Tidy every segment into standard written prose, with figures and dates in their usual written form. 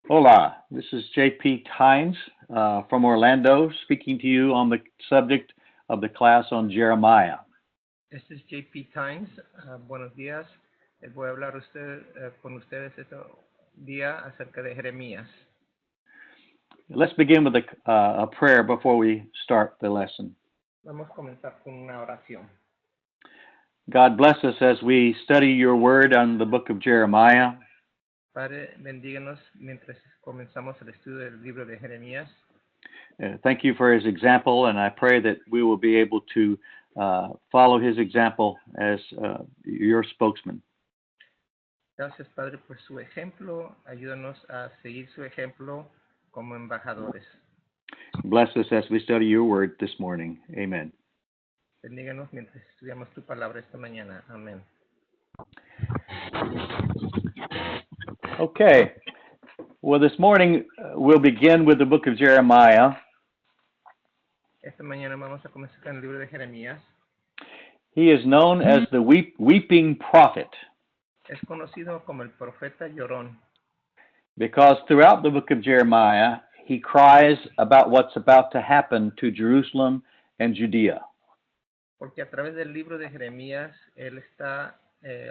Hola, this is JP Tynes from Orlando speaking to you on the subject of the class on Jeremiah. Este es JP Times. Buenos días. Voy a hablar con ustedes este día acerca de Jeremías. Let's begin with a prayer before we start the lesson. Vamos a comenzar con una oración. God bless us as we study your word on the book of Jeremiah. Padre, bendíganos mientras comenzamos el estudio del libro de Jeremías. Thank you for his example, and I pray that we will be able to follow his example as your spokesman. Gracias, Padre, por su ejemplo. Ayúdanos a seguir su ejemplo como embajadores. Bless us as we study your word this morning. Amen. Bendíganos mientras estudiamos tu palabra esta mañana. Amén. Okay. Well, this morning we'll begin with the book of Jeremiah. Esta mañana vamos a comenzar con el libro de Jeremías. He is known as the weeping prophet Es conocido como el profeta llorón, because throughout the book of Jeremiah, he cries about what's about to happen to Jerusalem and Judea. porque a través del libro de Jeremías él está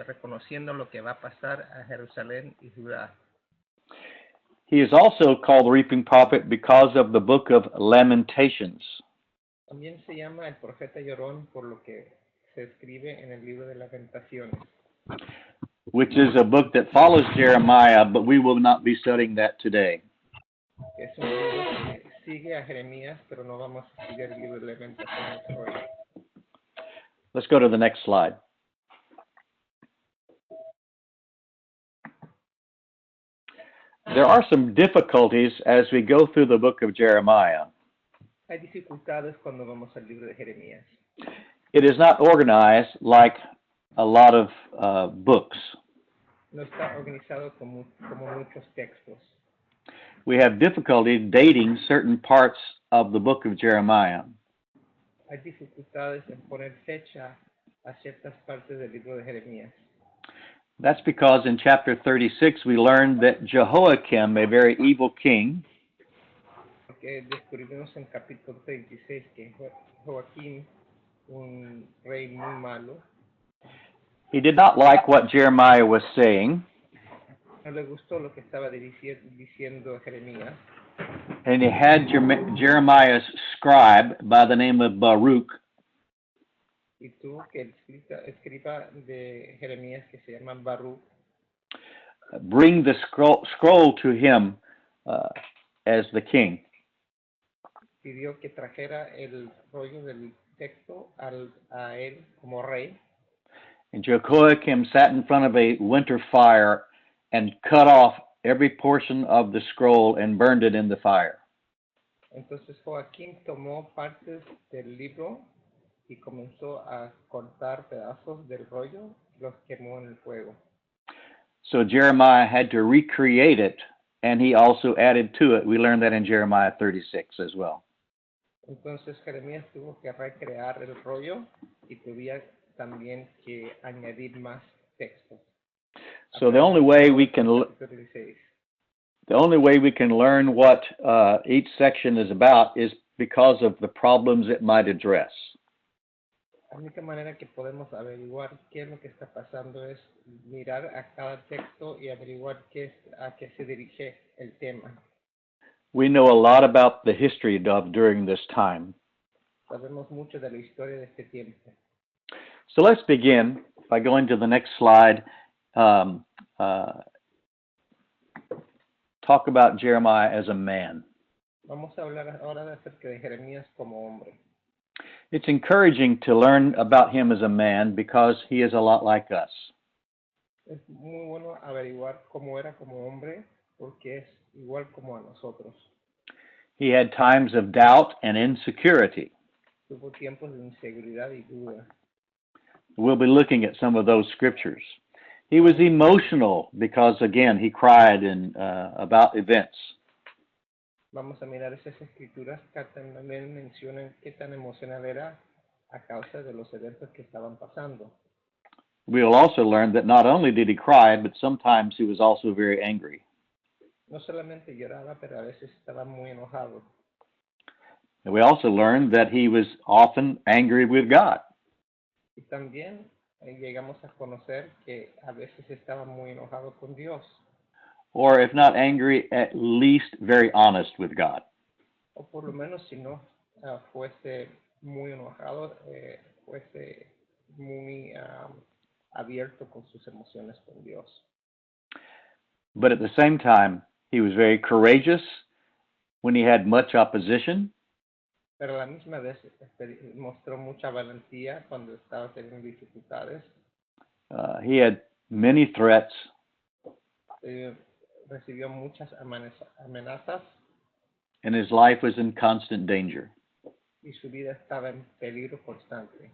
reconociendo lo que va a pasar a Jerusalén y Judá. He is also called the weeping prophet because of the book of Lamentations. También se llama el profeta llorón por lo que se escribe en el libro de Lamentaciones, Which is a book that follows Jeremiah, but we will not be studying that today. que es un libro que sigue a Jeremías, pero no vamos a estudiar el libro de Lamentaciones hoy. Let's go to the next slide. There are some difficulties as we go through the book of Jeremiah. Hay dificultades cuando vamos al libro de Jeremías. It is not organized like a lot of books. No está organizado como muchos textos. We have difficulty dating certain parts of the book of Jeremiah. Hay dificultades en poner fecha a ciertas partes del libro de Jeremías. That's because in chapter 36 we learned that Jehoiakim, a very evil king, Porque descubrimos en capítulo 36 que Joaquín, un rey muy malo, he did not like what Jeremiah was saying, no le gustó lo que estaba diciendo Jeremías, and he had Jeremiah's scribe by the name of Baruch y tuvo que el escriba de Jeremías, que se llama Baruch, bring the scroll to him as the king. pidió que trajera el rollo del texto a él como rey. And Jehoiakim sat in front of a winter fire and cut off every portion of the scroll and burned it in the fire. Entonces Joaquín tomó partes del libro y comenzó a cortar pedazos del rollo y los quemó en el fuego. So Jeremiah had to recreate it, and he also added to it. We learned that in Jeremiah 36 as well. Entonces Jeremías tuvo que recrear el rollo y tuvo también que añadir más textos. So the only way we can learn what each section is about is because of the problems it might address. La única manera que podemos averiguar qué es lo que está pasando es mirar a cada texto y averiguar a qué se dirige el tema. We know a lot about the history of during this time. Sabemos mucho de la historia de este tiempo. So let's begin by going to the next slide. Talk about Jeremiah as a man. Vamos a hablar ahora acerca de Jeremías como hombre. It's encouraging to learn about him as a man because he is a lot like us. Es muy bueno averiguar cómo era como hombre porque es igual como a nosotros. He had times of doubt and insecurity. Tuvo tiempos de inseguridad y duda. We'll be looking at some of those scriptures. He was emotional because, again, he cried about events. Vamos a mirar esas escrituras que también mencionan qué tan emocional era a causa de los eventos que estaban pasando. We'll also learn that not only did he cry, but sometimes he was also very angry. No solamente lloraba, pero a veces estaba muy enojado. And we also learned that he was often angry with God. Y también llegamos a conocer que a veces estaba muy enojado con Dios, Or if not angry, at least very honest with God. o por lo menos si no fuese muy enojado, fuese muy abierto con sus emociones con Dios. But at the same time, he was very courageous when he had much opposition. Pero a la misma vez mostró mucha valentía cuando estaba teniendo dificultades. He had many threats, Eh, Recibió muchas amenazas and his life was in constant danger. y su vida estaba en peligro constante.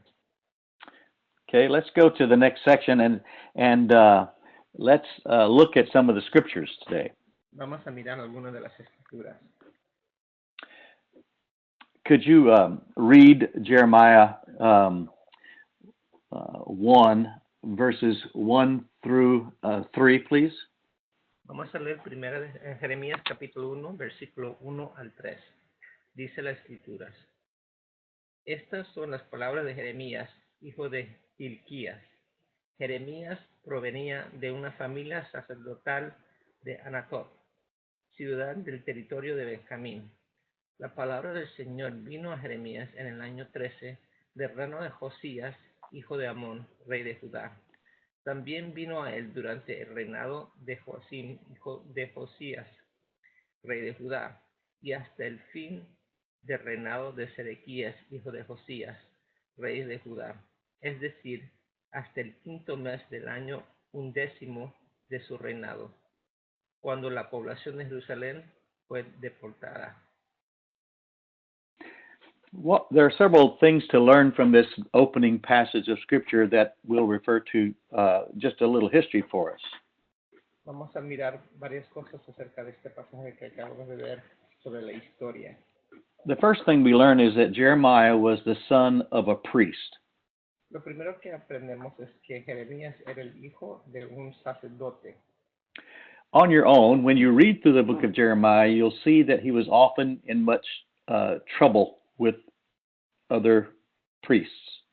Okay, let's go to the next section and let's look at some of the scriptures today. Vamos a mirar algunas de las escrituras. Could you read Jeremiah 1, verses 1 through 3, please? Vamos a leer primero en Jeremías capítulo 1, versículo 1 al 3. Dice las escrituras. Estas son las palabras de Jeremías, hijo de Hilquías. Jeremías provenía de una familia sacerdotal de Anatot, ciudad del territorio de Benjamín. La palabra del Señor vino a Jeremías en el año 13 del reino de Josías, hijo de Amón, rey de Judá. También vino a él durante el reinado de Joacim, hijo de Josías, rey de Judá, y hasta el fin del reinado de Sedequías, hijo de Josías, rey de Judá, es decir, hasta el quinto mes del año 11 de su reinado, cuando la población de Jerusalén fue deportada. There are several things to learn from this opening passage of Scripture that we'll refer to just a little history for us. Vamos a mirar varias cosas acerca de este pasaje que acabamos de ver sobre la historia. The first thing we learn is that Jeremiah was the son of a priest. Lo primero que aprendemos es que Jeremías era el hijo de un sacerdote. On your own, when you read through the book of Jeremiah, you'll see that he was often in much trouble with other priests.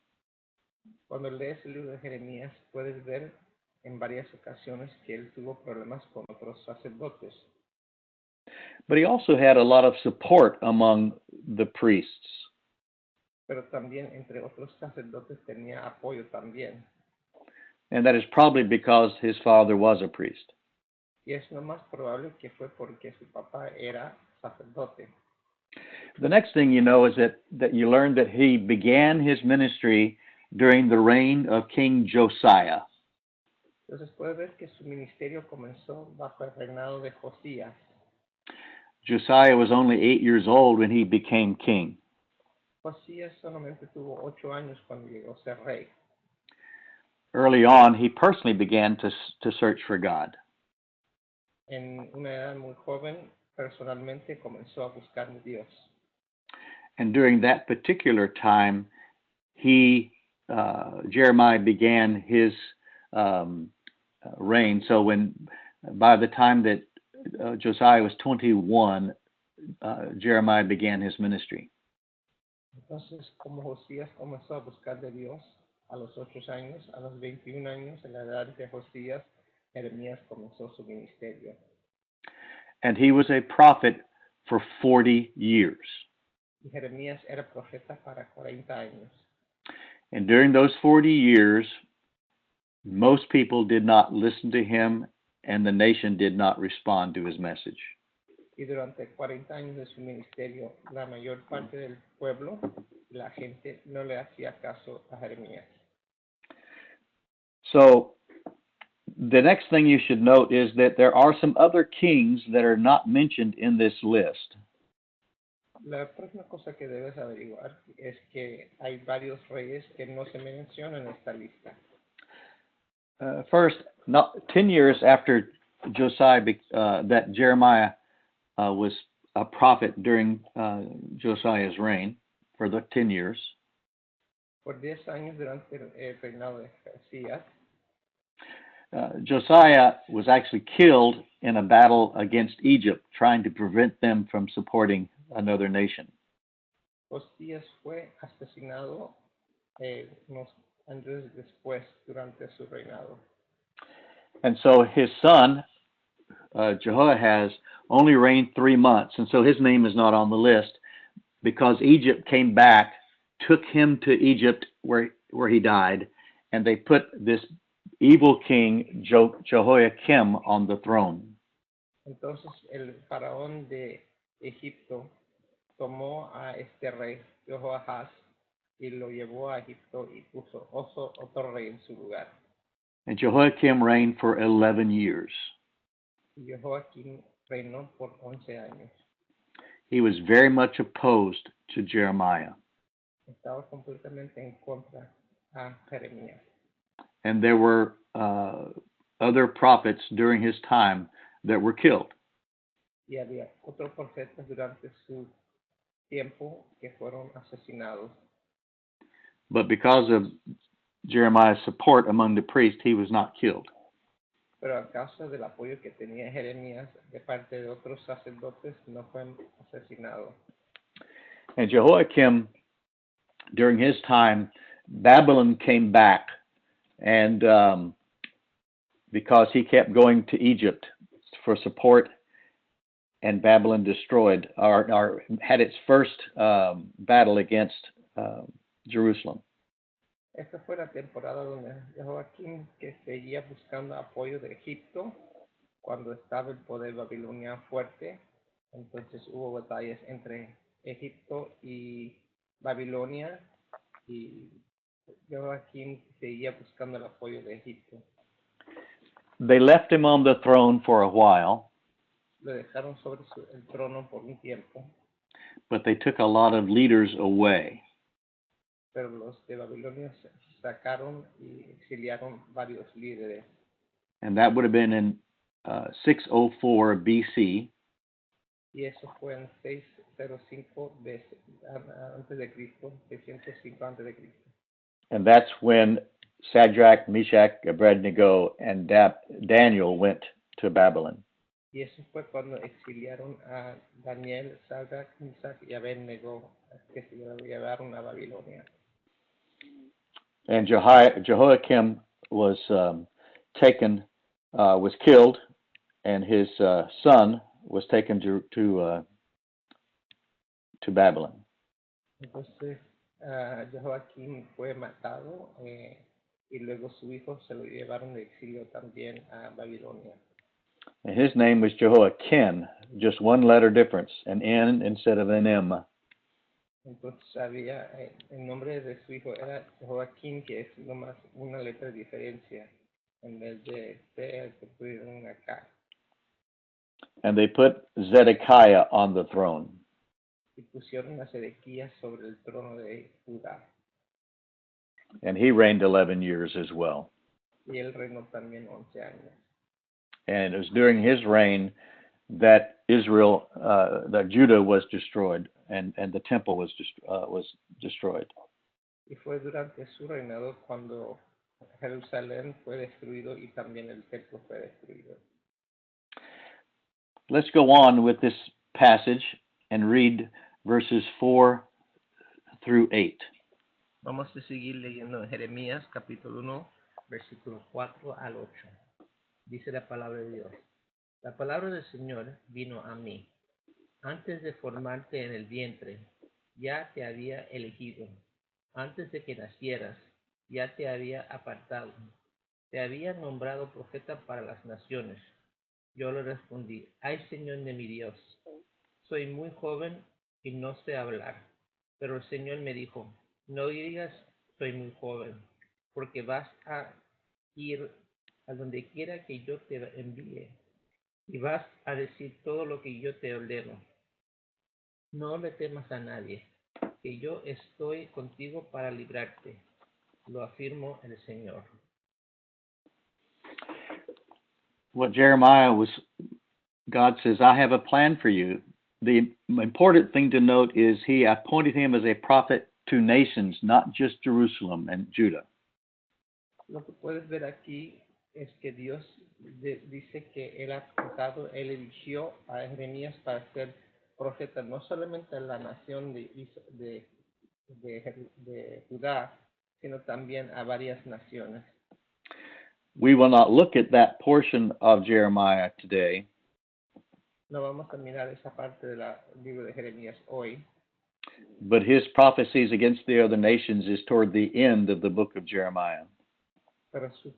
Cuando lees el libro de Jeremías, puedes ver en varias ocasiones que él tuvo problemas con otros sacerdotes. But he also had a lot of support among the priests. Pero también entre otros sacerdotes tenía apoyo también. And that is probably because his father was a priest. Y es lo más probable que fue porque su papá era sacerdote. The next thing you know is that you learn that he began his ministry during the reign of King Josiah. Entonces puedes ver que su ministerio comenzó bajo el reinado de Josías. Josiah was only 8 years old when he became king. Josías solamente tuvo 8 años cuando llegó a ser rey. Early on, he personally began to search for God. En una edad muy joven, personalmente comenzó a buscar a Dios. And during that particular time, Jeremiah began his reign. So by the time that Josiah was 21, Jeremiah began his ministry. Entonces, como Josías comenzó a buscar de Dios a los 8 años, a los 21 años, en la edad de Josías, Jeremías comenzó su ministerio. And he was a prophet for 40 years. Y Jeremías era profeta para 40 años. And during those 40 years, most people did not listen to him, and the nation did not respond to his message. Y durante 40 años de su ministerio, la mayor parte del pueblo, la gente, no le hacía caso a Jeremías. So the next thing you should note is that there are some other kings that are not mentioned in this list. La próxima cosa que debes averiguar es que hay varios reyes que no se mencionan en esta lista. First, 10 years after Josiah, that Jeremiah was a prophet during Josiah's reign, for the 10 years. Por 10 años durante el reinado de Josías, Josiah was actually killed in a battle against Egypt, trying to prevent them from supporting another nation. Josías fue asesinado unos años después durante su reinado. And so his son, Jehoahaz, only reigned 3 months, and so his name is not on the list because Egypt came back, took him to Egypt where he died, and they put this evil king Jehoiakim on the throne. Entonces el faraón de Egipto tomó a este rey Jehoahaz y lo llevó a Egipto y puso otro rey en su lugar. And Jehoiakim reigned for 11 years. Y Jehoiakim reinó por 11 años. He was very much opposed to Jeremiah. Estaba completamente en contra a Jeremías. And there were other prophets during his time that were killed. Y había otros profetas durante su tiempo que fueron asesinados. But because of Jeremiah's support among the priests, he was not killed. Pero a causa del apoyo que tenía Jeremías de parte de otros sacerdotes, no fue asesinado. And Jehoiakim, during his time, Babylon came back, and because he kept going to Egypt for support, and Babylon destroyed or had its first battle against Jerusalem. Esta fue la temporada donde Jehoiakim, que seguía buscando apoyo de Egipto, cuando estaba el poder babilonia fuerte, entonces hubo batallas entre Egipto y Babilonia, y Jehoiakim seguía buscando el apoyo de Egipto. They left him on the throne for a while, Lo dejaron sobre el trono por un tiempo, but they took a lot of leaders away. pero los de Babilonia sacaron y exiliaron varios líderes. And that would have been in 604 BC. Y eso fue en 605 antes de Cristo, 605 antes de Cristo. And that's when Shadrach, Meshach, Abednego, and Daniel went to Babylon. Y eso fue cuando exiliaron a Daniel, Shadrach, Meshach y Abednego, que se lo llevaron a Babilonia. And Jehoiakim was was killed, and his son was taken to Babylon. Entonces, Jehoiakim fue matado y luego su hijo se lo llevaron de exilio también a Babilonia. And his name was Jehoiakim, just one letter difference, an N instead of an M. Entonces había, el nombre de su hijo era Jehoiakim, que es nomás una letra de diferencia, en vez de T, que pusieron una K. And they put Zedekiah on the throne. Y pusieron a Sedequías sobre el trono de Judá. And he reigned 11 years as well. Y él reinó también 11 años. And it was during his reign that that Judah was destroyed, and the temple was destroyed. Y fue durante su reinado cuando Jerusalén fue destruido y también el templo fue destruido. Let's go on with this passage and read verses 4 through 8. Vamos a seguir leyendo Jeremías capítulo 1, versículos 4 al 8. Dice la palabra de Dios. La palabra del Señor vino a mí. Antes de formarte en el vientre, ya te había elegido. Antes de que nacieras, ya te había apartado. Te había nombrado profeta para las naciones. Yo le respondí, ay Señor de mi Dios, soy muy joven y no sé hablar. Pero el Señor me dijo, no digas soy muy joven, porque vas a ir a donde quiera que yo te envíe, y vas a decir todo lo que yo te ordeno. No le temas a nadie, que yo estoy contigo para librarte, lo afirmó el Señor. What God says, I have a plan for you. The important thing to note is he appointed him as a prophet to nations, not just Jerusalem and Judah. Lo que puedes ver aquí es que Dios dice que Él eligió a Jeremías para ser profeta no solamente a la nación de Judá, sino también a varias naciones. We will not look at that portion of Jeremiah today, No vamos a mirar esa parte del libro de Jeremías hoy, but his prophecies against the other nations is toward the end of the book of Jeremiah. pero sus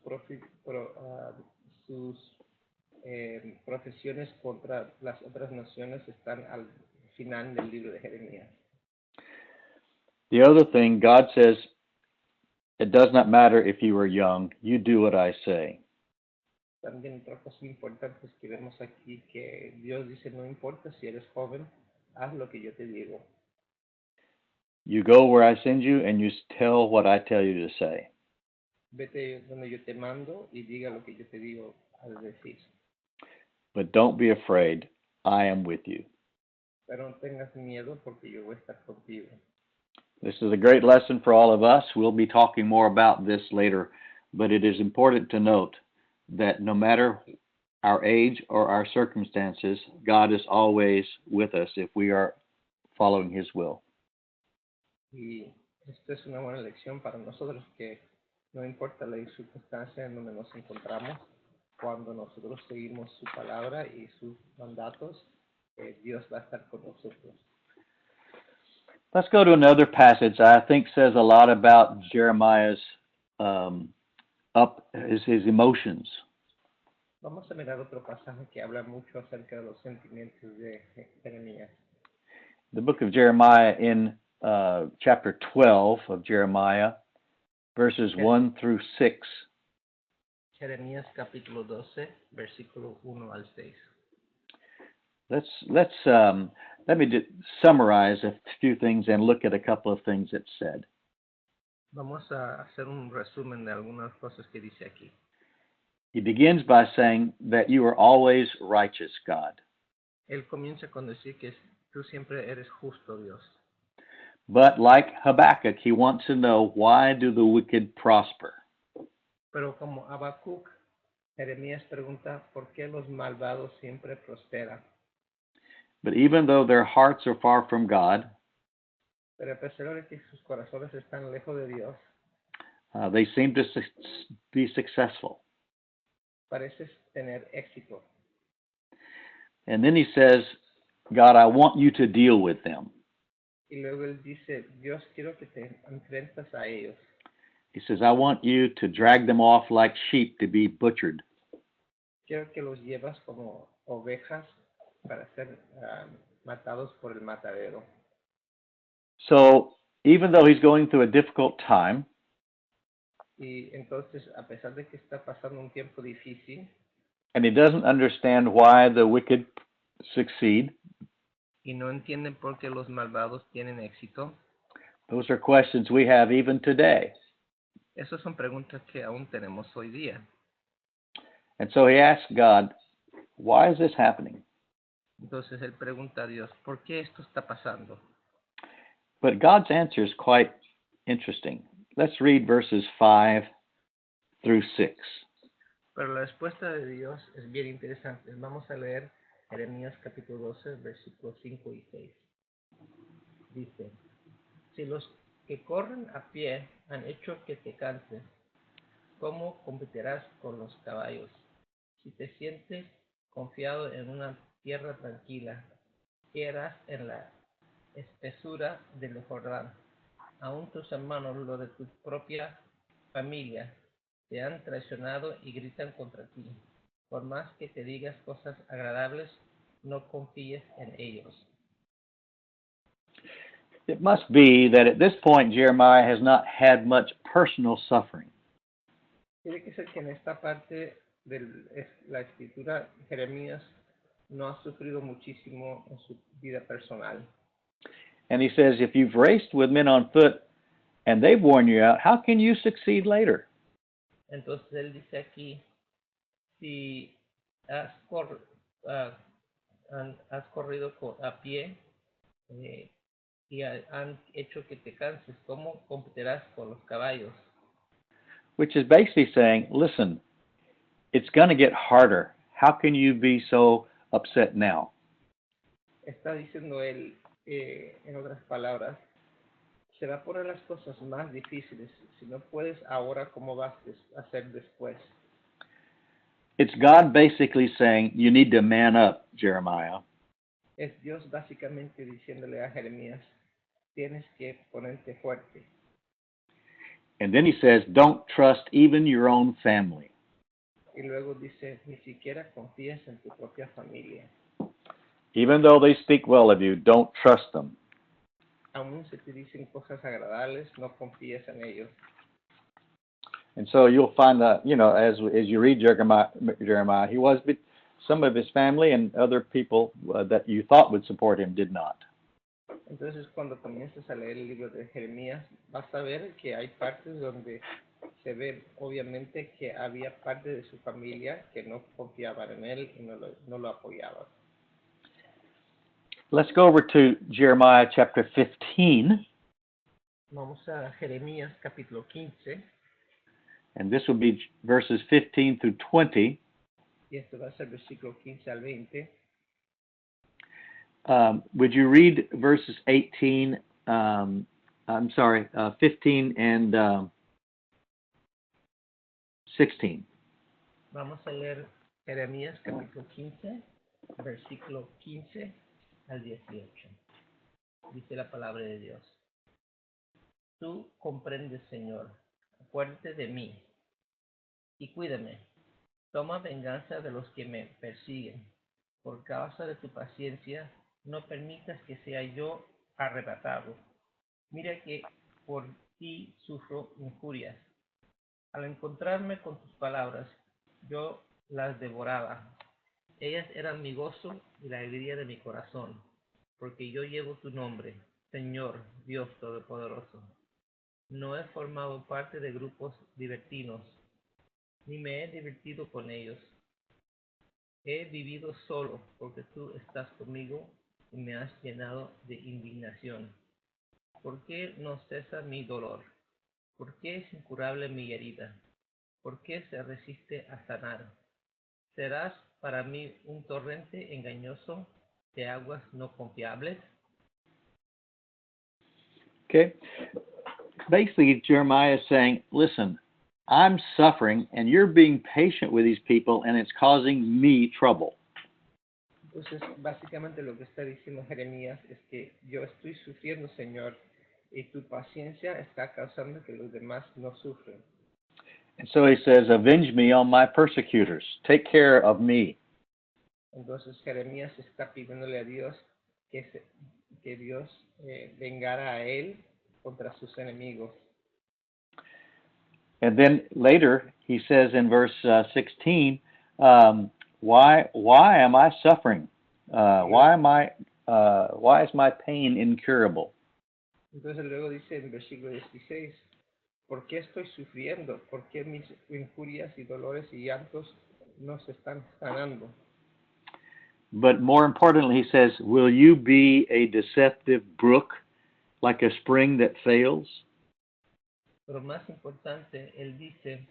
profesiones contra las otras naciones están al final del libro de Jeremías. The other thing, God says, it does not matter if you are young, you do what I say. También otra cosa importante es que vemos aquí que Dios dice, no importa si eres joven, haz lo que yo te digo. You go where I send you and you tell what I tell you to say. Vete donde yo te mando y diga lo que yo te digo al decir. But don't be afraid, I am with you. Pero no tengas miedo porque yo voy a estar contigo. This is a great lesson for all of us. We'll be talking more about this later, but it is important to note that no matter our age or our circumstances, God is always with us if we are following his will. Y esto es una buena lección para nosotros que no importa la circunstancia en donde nos encontramos, cuando nosotros seguimos su palabra y sus mandatos, Dios va a estar con nosotros. Let's go to another passage I think says a lot about Jeremiah's his emotions. Vamos a mirar otro pasaje que habla mucho acerca de los sentimientos de Jeremías. The book of Jeremiah in chapter 12 of Jeremiah, verses 1 through 6. Jeremías capítulo 12, versículo 1 al 6. Let me summarize a few things and look at a couple of things it said. Vamos a hacer un resumen de algunas cosas que dice aquí. He begins by saying that you are always righteous, God. Él comienza con decir que tú siempre eres justo, Dios. But like Habakkuk, he wants to know, why do the wicked prosper? Pero como Habacuc, Jeremías pregunta por qué los malvados siempre prosperan. But even though their hearts are far from God, Pero a pesar de que sus corazones están lejos de Dios, they seem to be successful. pareces tener éxito. And then he says, God, I want you to deal with them. Y luego él dice, Dios, quiero que te enfrentas a ellos. He says, I want you to drag them off like sheep to be butchered. Quiero que los llevas como ovejas para ser matados por el matadero. So even though he's going through a difficult time, Y entonces, a pesar de que está pasando un tiempo difícil, and he doesn't understand why the wicked succeed, y no entienden por qué los malvados tienen éxito, those are questions we have even today. esas son preguntas que aún tenemos hoy día. And so he asks God, why is this happening? Entonces él pregunta a Dios, ¿por qué esto está pasando? But God's answer is quite interesting. Let's read verses 5 through 6. Pero la respuesta de Dios es bien interesante. Vamos a leer Jeremías capítulo 12, versículos 5 y 6. Dice, si los que corren a pie han hecho que te canses, ¿cómo competirás con los caballos? Si te sientes confiado en una tierra tranquila, ¿qué harás en la espesura del Jordán? Aún tus hermanos, los de tu propia familia, te han traicionado y gritan contra ti. Por más que te digas cosas agradables, no confíes en ellos. It must be that at this point Jeremiah has not had much personal suffering. Tiene que ser que en esta parte de la escritura, Jeremías no ha sufrido muchísimo en su vida personal. And he says, if you've raced with men on foot and they've worn you out, how can you succeed later? Entonces él dice aquí, si has corrido a pie y han hecho que te canses, ¿cómo competirás con los caballos? Which is basically saying, listen, it's going to get harder. How can you be so upset now? Está diciendo él, en otras palabras, se va a poner las cosas más difíciles. Si no puedes ahora, ¿cómo vas a hacer después? It's God basically saying, you need to man up, Jeremiah. Es Dios básicamente diciéndole a Jeremías, tienes que ponerte fuerte. And then he says, don't trust even your own family. Y luego dice, ni siquiera confíes en tu propia familia. Even though they speak well of you, don't trust them. Aún si te dicen cosas agradables, no confíes en ellos. And so you'll find that, as you read Jeremiah, he was, some of his family and other people that you thought would support him did not. Entonces, cuando comiences a leer el libro de Jeremías, vas a ver que hay partes donde se ve obviamente que había parte de su familia que no confiaban en él y no lo apoyaban. Let's go over to Jeremiah chapter 15. Vamos a Jeremías capítulo 15. And this will be verses 15 through 20. Y esto va a ser versículo 15 al 20. Would you read verses 18, 15 and 16? Vamos a leer Jeremías capítulo 15, versículo 15 al 18. Dice la palabra de Dios. Tú comprendes, Señor, acuérdate de mí y cuídame. Toma venganza de los que me persiguen. Por causa de tu paciencia, no permitas que sea yo arrebatado. Mira que por ti sufro injurias. Al encontrarme con tus palabras, yo las devoraba. Ellas eran mi gozo y la alegría de mi corazón, porque yo llevo tu nombre, Señor, Dios Todopoderoso. No he formado parte de grupos libertinos, ni me he divertido con ellos. He vivido solo, porque tú estás conmigo y me has llenado de indignación. ¿Por qué no cesa mi dolor? ¿Por qué es incurable mi herida? ¿Por qué se resiste a sanar? ¿Serás para mí un torrente engañoso de aguas no confiables? Okay. Basically, Jeremiah is saying, listen, I'm suffering and you're being patient with these people and it's causing me trouble. Entonces, básicamente lo que está diciendo Jeremías es que yo estoy sufriendo, Señor, y tu paciencia está causando que los demás no sufren. And so he says, avenge me on my persecutors. Take care of me. Entonces Jeremías está pidiéndole a Dios que Dios vengara a él contra sus enemigos. And then later he says in verse 16, why am I suffering? Why is my pain incurable? Entonces luego dice en versículo 16, ¿por qué estoy sufriendo? ¿Por qué mis injurias y dolores y llantos no se están sanando? But more importantly, he says, will you be a deceptive brook like a spring that fails? Pero más importante, él dice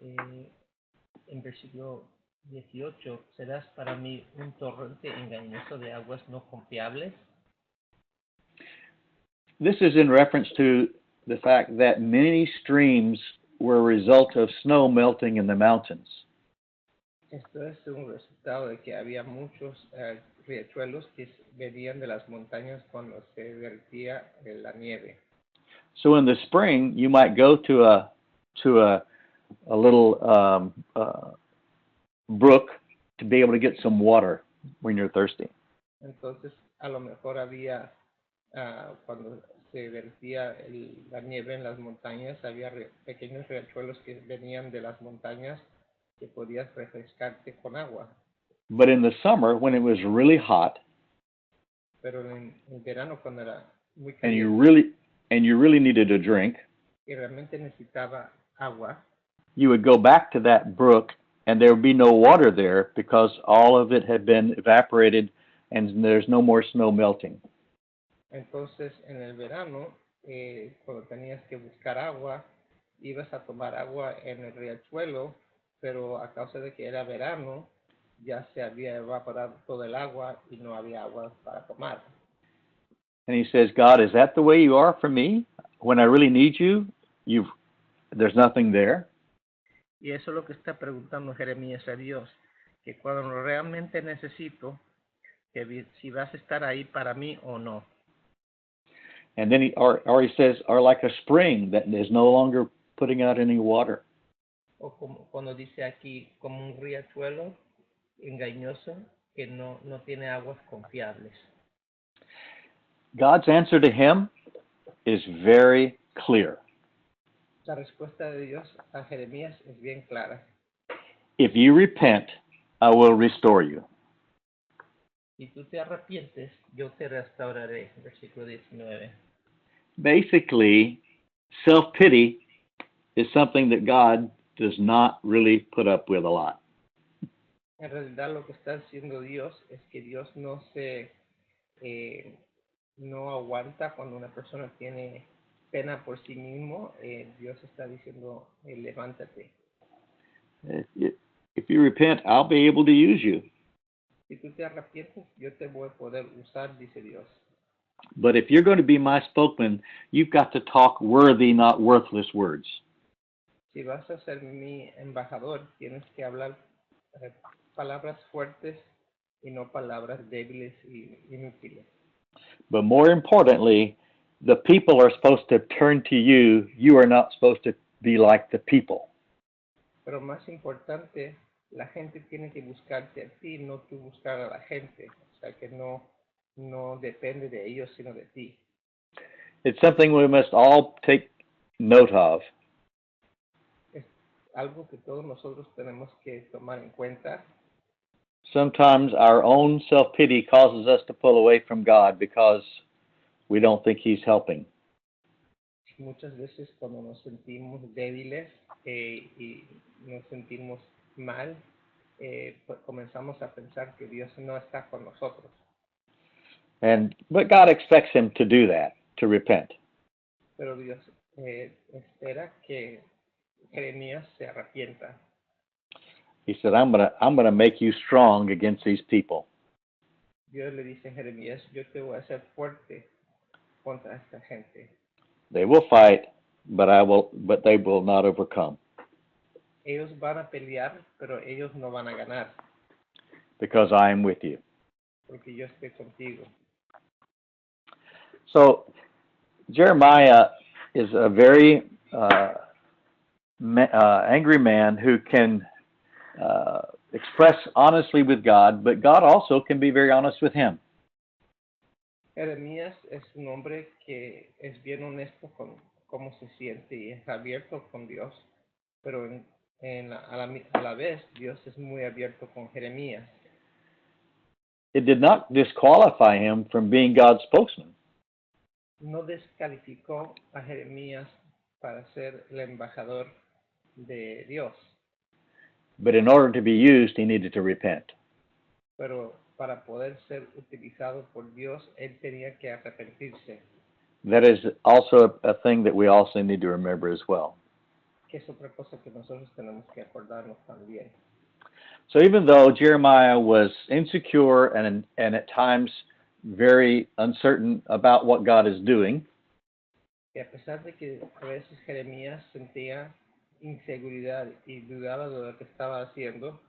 en versículo 18, ¿serás para mí un torrente engañoso de aguas no confiables? This is in reference to the fact that many streams were a result of snow melting in the mountains. Esto es un resultado de que había muchos riachuelos que venían de las montañas cuando se derretía la nieve. So in the spring, you might go to a little brook to be able to get some water when you're thirsty. Entonces, a lo mejor había, cuando se derretía la nieve en las montañas, había pequeños riachuelos que venían de las montañas que podías refrescarte con agua. But in the summer, when it was really hot, Pero en verano, cuando era muy and caliente you really needed a drink, y realmente necesitaba agua, you would go back to that brook and there would be no water there because all of it had been evaporated and there's no more snow melting. entonces en el verano, cuando tenías que buscar agua, ibas a tomar agua en el riachuelo, pero a causa de que era verano, ya se había evaporado todo el agua y no había agua para tomar. And he says, God, is that the way you are for me? When I really need you, there's nothing there. Y eso es lo que está preguntando Jeremías a Dios, que cuando realmente necesito, si vas a estar ahí para mí o no. And then he says, are like a spring that is no longer putting out any water. O como cuando dice aquí, como un riachuelo engañoso que no tiene aguas confiables. God's answer to him is very clear. La respuesta de Dios a Jeremías es bien clara. If you repent, I will restore you. Si tú te arrepientes, yo te restauraré. Versículo 19. Basically, self-pity is something that God does not really put up with a lot. En realidad lo que está haciendo Dios es que Dios no aguanta cuando una persona tiene pena por sí mismo. Dios está diciendo, levántate. If you repent, I'll be able to use you. Si tú te arrepientes, yo te voy a poder usar, dice Dios. But if you're going to be my spokesman, you've got to talk worthy, not worthless words. Si vas a ser mi embajador, tienes que hablar palabras fuertes y no palabras débiles y inútiles. But more importantly, the people are supposed to turn to you. You are not supposed to be like the people. Pero más importante, la gente tiene que buscarte a ti, no tú buscar a la gente. O sea que no depende de ellos, sino de ti. It's something we must all take note of. Es algo que todos nosotros tenemos que tomar en cuenta. Sometimes our own self-pity causes us to pull away from God because we don't think he's helping. Muchas veces cuando nos sentimos débiles y nos sentimos mal, pues comenzamos a pensar que Dios no está con nosotros. But God expects him to do that, to repent. Pero Dios espera que Jeremías se arrepienta. He said, I'm gonna make you strong against these people. Dios le dice a Jeremías, yo te voy a hacer fuerte contra esta gente. They will fight, but they will not overcome. Ellos van a pelear, pero ellos no van a ganar. Because I am with you. Porque yo estoy contigo. So Jeremiah is a very angry man who can express honestly with God, but God also can be very honest with him. Jeremías es un hombre que es bien honesto con cómo se siente y es abierto con Dios, pero a la vez Dios es muy abierto con Jeremías. It did not disqualify him from being God's spokesman. No descalificó a Jeremías para ser el embajador de Dios. But in order to be used, he needed to repent. Pero para poder ser utilizado por Dios, él tenía que arrepentirse. That is also a thing that we also need to remember as well. Que es otra cosa que nosotros tenemos que acordarnos también. So even though Jeremiah was insecure and at times very uncertain about what God is doing, Y a pesar de que a veces Jeremías sentía inseguridad y dudaba de lo que estaba haciendo,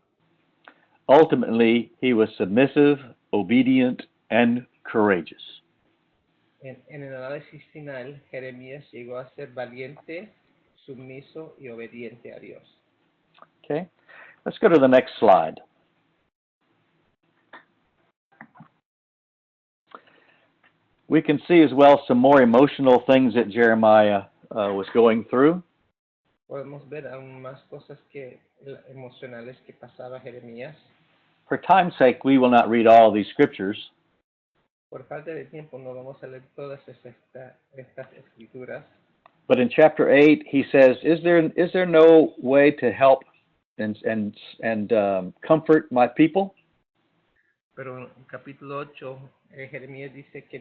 ultimately he was submissive, obedient, and courageous. en el análisis final, Jeremías llegó a ser valiente, sumiso y obediente a Dios. Okay, let's go to the next slide. We can see as well some more emotional things that Jeremiah was going through. Podemos ver aún más cosas emocionales que pasaba Jeremías. For time's sake, we will not read all these scriptures. Por falta de tiempo no vamos a leer todas estas escrituras. But in chapter 8, he says, "Is there no way to help and comfort my people?" Pero en capítulo 8, Jeremías dice que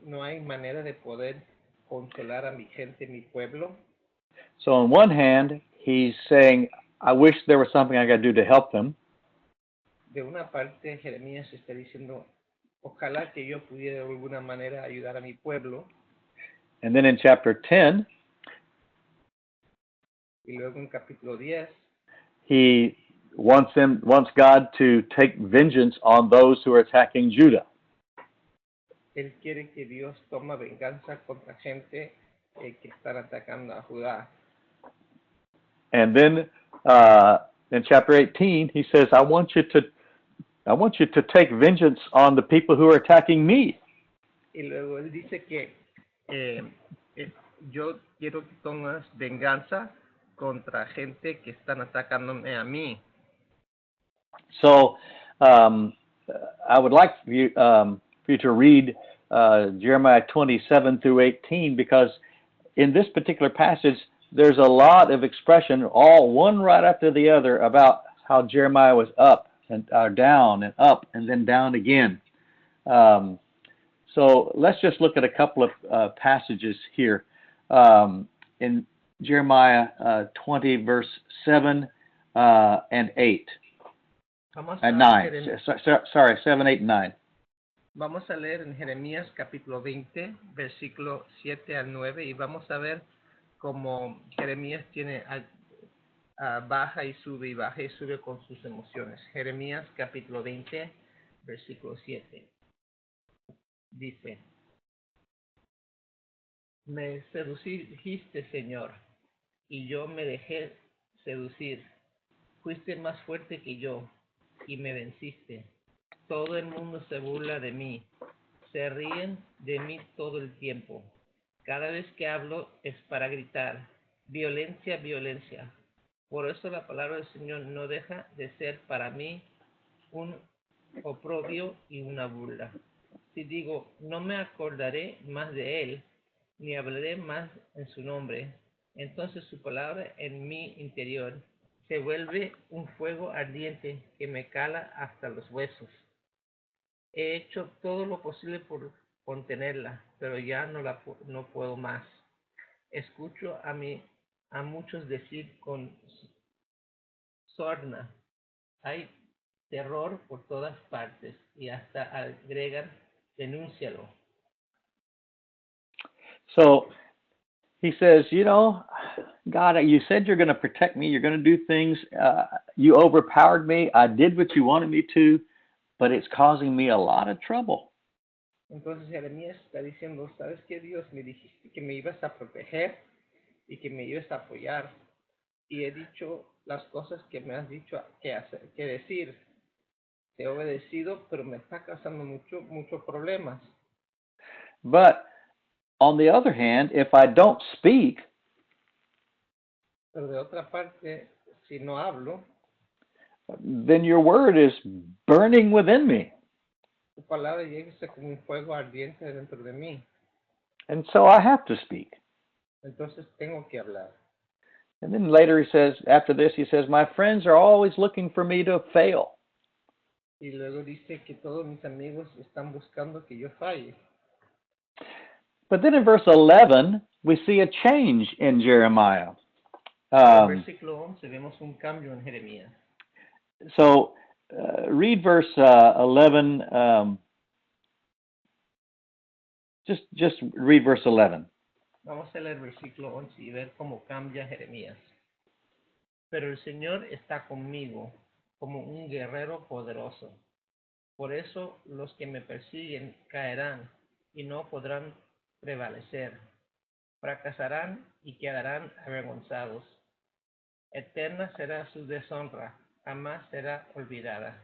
no hay manera de poder consolar a mi gente, mi pueblo. So on one hand, he's saying, I wish there was something I could do to help them. De una parte, Jeremías está diciendo, ojalá que yo pudiera de alguna manera ayudar a mi pueblo. And then in chapter 10, Y luego en capítulo 10, he wants God to take vengeance on those who are attacking Judah. él quiere que Dios tome venganza contra gente que están atacando a Judá. And then in chapter 18, he says, I want you to take vengeance on the people who are attacking me. Y luego él dice que yo quiero que tomes venganza contra gente que están atacándome a mí. So I would like for you to read Jeremiah 27 through 18, because in this particular passage, there's a lot of expression, all one right after the other, about how Jeremiah was up and down and up and then down again. So let's just look at a couple of passages here. In Jeremiah 20, verse 7 and 8. And 9. Sorry, 7, 8, and 9. Vamos a leer en Jeremías capítulo 20, versículo 7 al 9, y vamos a ver cómo Jeremías tiene baja y sube con sus emociones. Jeremías capítulo 20, versículo 7. Dice, me sedujiste, Señor, y yo me dejé seducir. Fuiste más fuerte que yo, y me venciste. Todo el mundo se burla de mí. Se ríen de mí todo el tiempo. Cada vez que hablo es para gritar, violencia, violencia. Por eso la palabra del Señor no deja de ser para mí un oprobio y una burla. Si digo, no me acordaré más de él, ni hablaré más en su nombre, entonces su palabra en mi interior se vuelve un fuego ardiente que me cala hasta los huesos. He hecho todo lo posible por contenerla, pero ya no puedo más. Escucho a muchos decir con sorna, hay terror por todas partes, y hasta agregan, denúncialo. So he says, God, you said you're going to protect me. You're going to do things. You overpowered me. I did what you wanted me to, but it's causing me a lot of trouble. Entonces Jeremías está diciendo, ¿sabes qué, Dios? Me dijiste que me ibas a proteger y que me ibas a apoyar. Y he dicho las cosas que me has dicho que decir. Te he obedecido, pero me está causando muchos problemas. But on the other hand, if I don't speak, pero de otra parte, si no hablo, then your word is burning within me. Tu palabra llega como un fuego ardiente dentro de mí. And so I have to speak. Entonces tengo que hablar. And then later he says, after this, he says, my friends are always looking for me to fail. Y luego dice que todos mis amigos están buscando que yo falle. But then in verse 11, we see a change in Jeremiah. En el versículo 11 vemos un cambio en Jeremías. So read verse 11. Just read verse 11. Vamos a leer el versículo 11 y ver cómo cambia Jeremías. Pero el Señor está conmigo como un guerrero poderoso. Por eso los que me persiguen caerán y no podrán prevalecer. Fracasarán y quedarán avergonzados. Eterna será su deshonra, jamás será olvidada.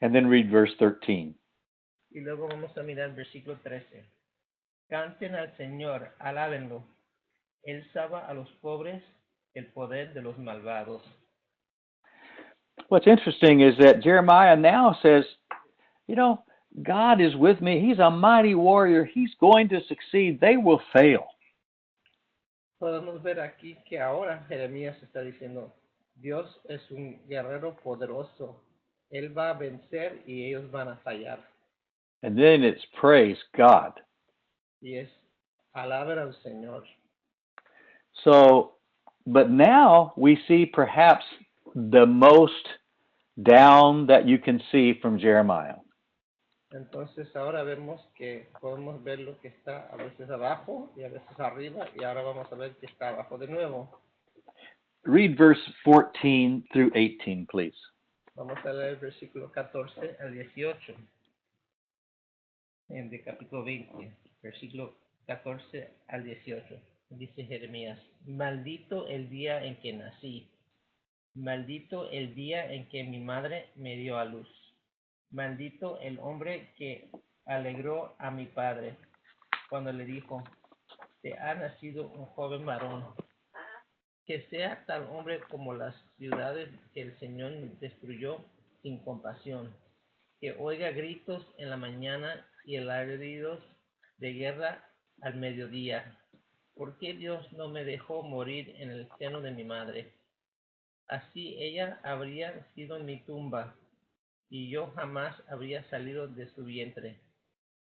And then read verse 13. Y luego vamos a mirar el versículo 13. Canten al Señor, alábenlo. Él salva a los pobres el poder de los malvados. What's interesting is that Jeremiah now says, God is with me. He's a mighty warrior. He's going to succeed. They will fail. Podemos ver aquí que ahora Jeremías está diciendo, Dios es un guerrero poderoso. Él va a vencer y ellos van a fallar. And then it's praise God. Y es alabar al Señor. So But now we see perhaps the most down that you can see from Jeremiah. Entonces ahora vemos que podemos ver lo que está a veces abajo y a veces arriba, y ahora vamos a ver que está abajo de nuevo. Read verse 14 through 18, please. Vamos a leer el versículo 14 al 18 de capítulo 20, versículo 14 al 18. Dice Jeremías: maldito el día en que nací, maldito el día en que mi madre me dio a luz, maldito el hombre que alegró a mi padre cuando le dijo: te ha nacido un joven varón. Que sea tal hombre como las ciudades que el Señor destruyó sin compasión, que oiga gritos en la mañana y alaridos de guerra al mediodía. ¿Por qué Dios no me dejó morir en el seno de mi madre? Así ella habría sido mi tumba, y yo jamás habría salido de su vientre.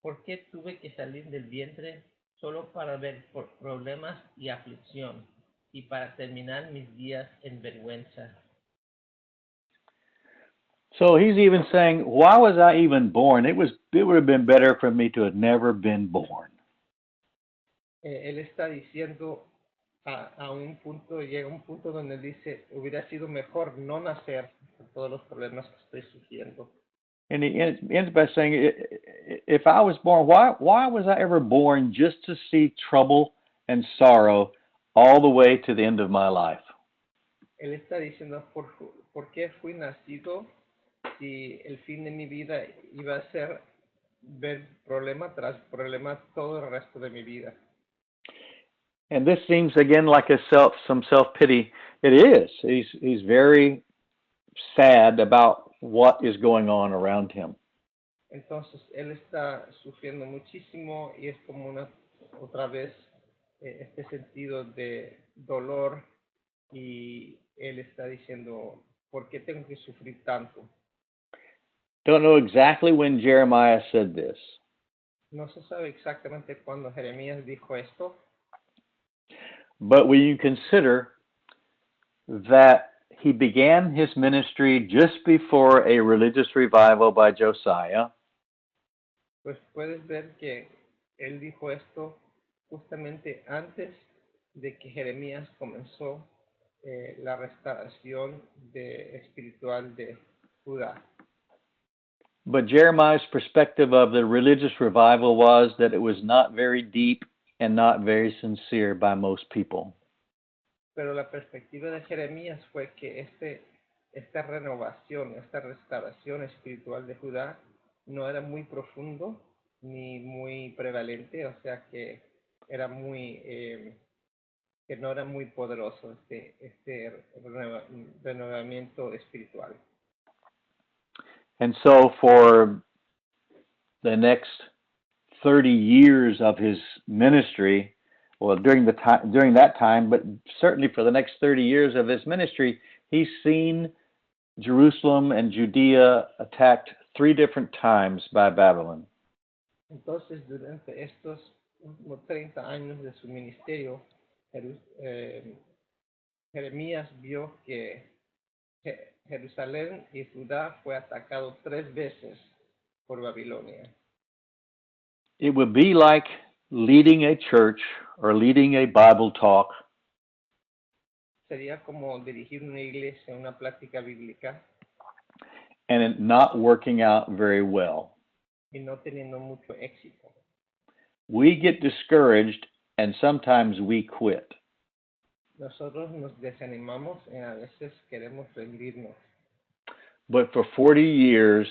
¿Por qué tuve que salir del vientre solo para ver problemas y aflicción, y para terminar mis días en vergüenza? So he's even saying, why was I even born? It would have been better for me to have never been born. Él está diciendo a un punto, llega a un punto donde dice: hubiera sido mejor no nacer por todos los problemas que estoy sufriendo. And he ends by saying, if I was born, why was I ever born just to see trouble and sorrow all the way to the end of my life? Él está diciendo: ¿por qué fui nacido si el fin de mi vida iba a ser ver problema tras problema todo el resto de mi vida? And this seems again like some self-pity. It is. He's very sad about what is going on around him. Entonces él está sufriendo muchísimo, y es como otra vez este sentido de dolor, y él está diciendo: ¿por qué tengo que sufrir tanto? Don't know exactly when Jeremiah said this, No se sabe exactamente cuándo Jeremías dijo esto, but when you consider that he began his ministry just before a religious revival by Josiah, pues puedes ver que él dijo esto justamente antes de que Jeremías comenzó la restauración espiritual de Judá. but Jeremiah's perspective of the religious revival was that it was not very deep and not very sincere by most people. Pero la perspectiva de Jeremías fue que esta renovación, esta restauración espiritual de Judá no era muy profundo ni muy prevalente, o sea que era que no era muy poderoso este renovamiento espiritual. And so for the next 30 years of his ministry, well, during that time, but certainly for the next 30 years of his ministry, he's seen Jerusalem and Judea attacked 3 different times by Babylon. Entonces, durante estos 30 años de su ministerio, Jeremías vio que Jerusalén y Judá fue atacado 3 veces por Babilonia. It would be like leading a church or leading a Bible talk Sería como dirigir una iglesia, una plática bíblica, and it not working out very well. y no teniendo mucho éxito. We get discouraged and sometimes we quit. Nosotros nos desanimamos y a veces queremos rendirnos. But for 40 years,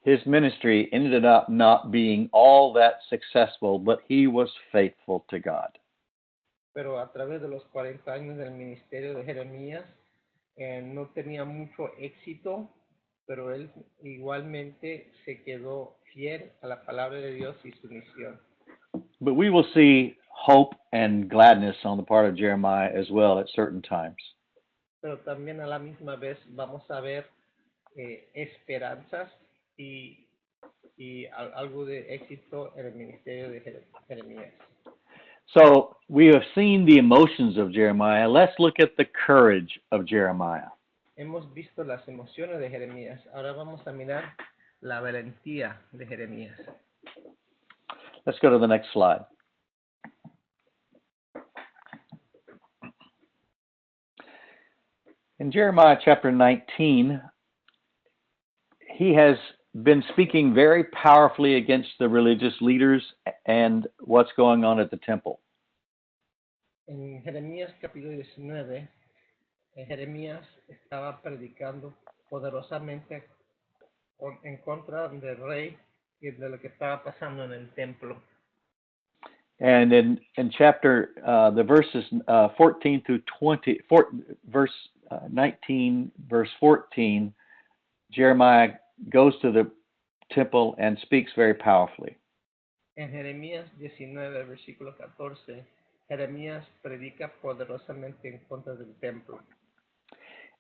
his ministry ended up not being all that successful, but he was faithful to God. Pero a través de los 40 años del ministerio de Jeremías, no tenía mucho éxito, pero él igualmente se quedó fiel a la palabra de Dios y su misión. But we will see hope and gladness on the part of Jeremiah as well at certain times. Pero también a la misma vez vamos a ver esperanzas y algo de éxito en el ministerio de Jeremías. So we have seen the emotions of Jeremiah. Let's look at the courage of Jeremiah. Hemos visto las emociones de Jeremías. Ahora vamos a mirar la valentía de Jeremías. Let's go to the next slide. In Jeremiah chapter 19, he has been speaking very powerfully against the religious leaders and what's going on at the temple. En Jeremías capítulo 19, Jeremías estaba predicando poderosamente en contra del rey y de lo que estaba pasando en el templo. And in chapter, the verses 14 through 20, verse 19, verse 14, Jeremiah goes to the temple and speaks very powerfully. En Jeremías 19, versículo 14, Jeremías predica poderosamente en contra del templo.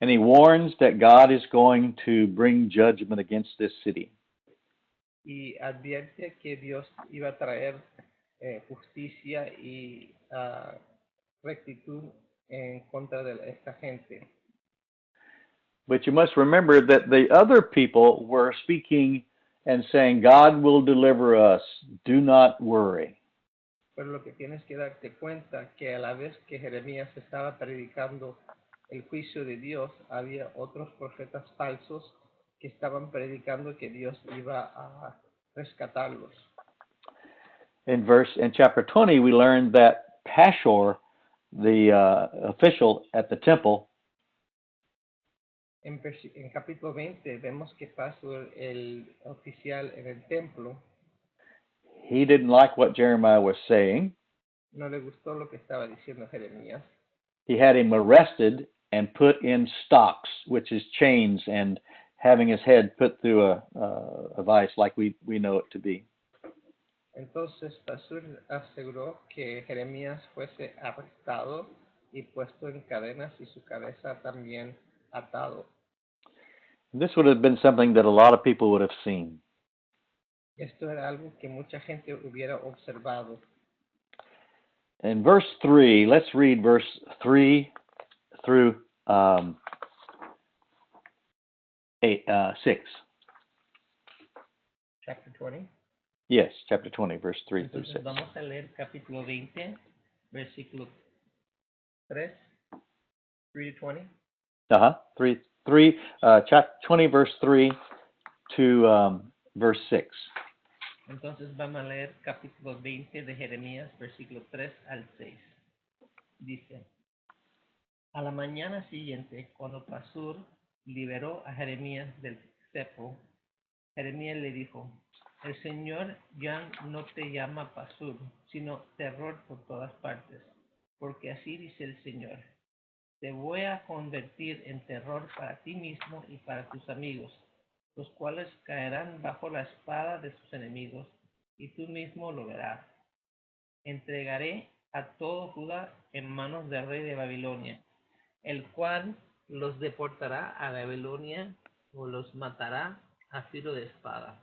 And he warns that God is going to bring judgment against this city. Y advierte que Dios iba a traer justicia y rectitud en contra de esta gente. But you must remember that the other people were speaking and saying, God will deliver us. Do not worry. Pero lo que tienes que darte cuenta que a la vez que Jeremías estaba predicando el juicio de Dios, había otros profetas falsos que estaban predicando que Dios iba a rescatarlos. In chapter 20, we learned that Pashur, the official at the temple, En capítulo 20 vemos que Pasur, el oficial en el templo, he didn't like what Jeremiah was saying. no le gustó lo que estaba diciendo Jeremías. He had him arrested and put in stocks, which is chains, and having his head put through a vice like we know it to be. Entonces Pasur aseguró que Jeremías fuese arrestado y puesto en cadenas y su cabeza también atado. This would have been something that a lot of people would have seen. Esto era algo que mucha gente hubiera observado. In verse 3, let's read verse 3 through 6. Chapter 20. Yes, chapter 20, verse 3 through Entonces 6. vamos a leer capítulo 20, versículo 3, 3 to 20. Chapter 20, verse 3 to verse 6. Entonces vamos a leer capítulo 20 de Jeremías, versículo 3 al 6. Dice, a la mañana siguiente, cuando Pasur liberó a Jeremías del cepo, Jeremías le dijo, el Señor ya no te llama Pasur, sino terror por todas partes, porque así dice el Señor. Te voy a convertir en terror para ti mismo y para tus amigos, los cuales caerán bajo la espada de sus enemigos, y tú mismo lo verás. Entregaré a todo Judá en manos del rey de Babilonia, el cual los deportará a Babilonia o los matará a filo de espada.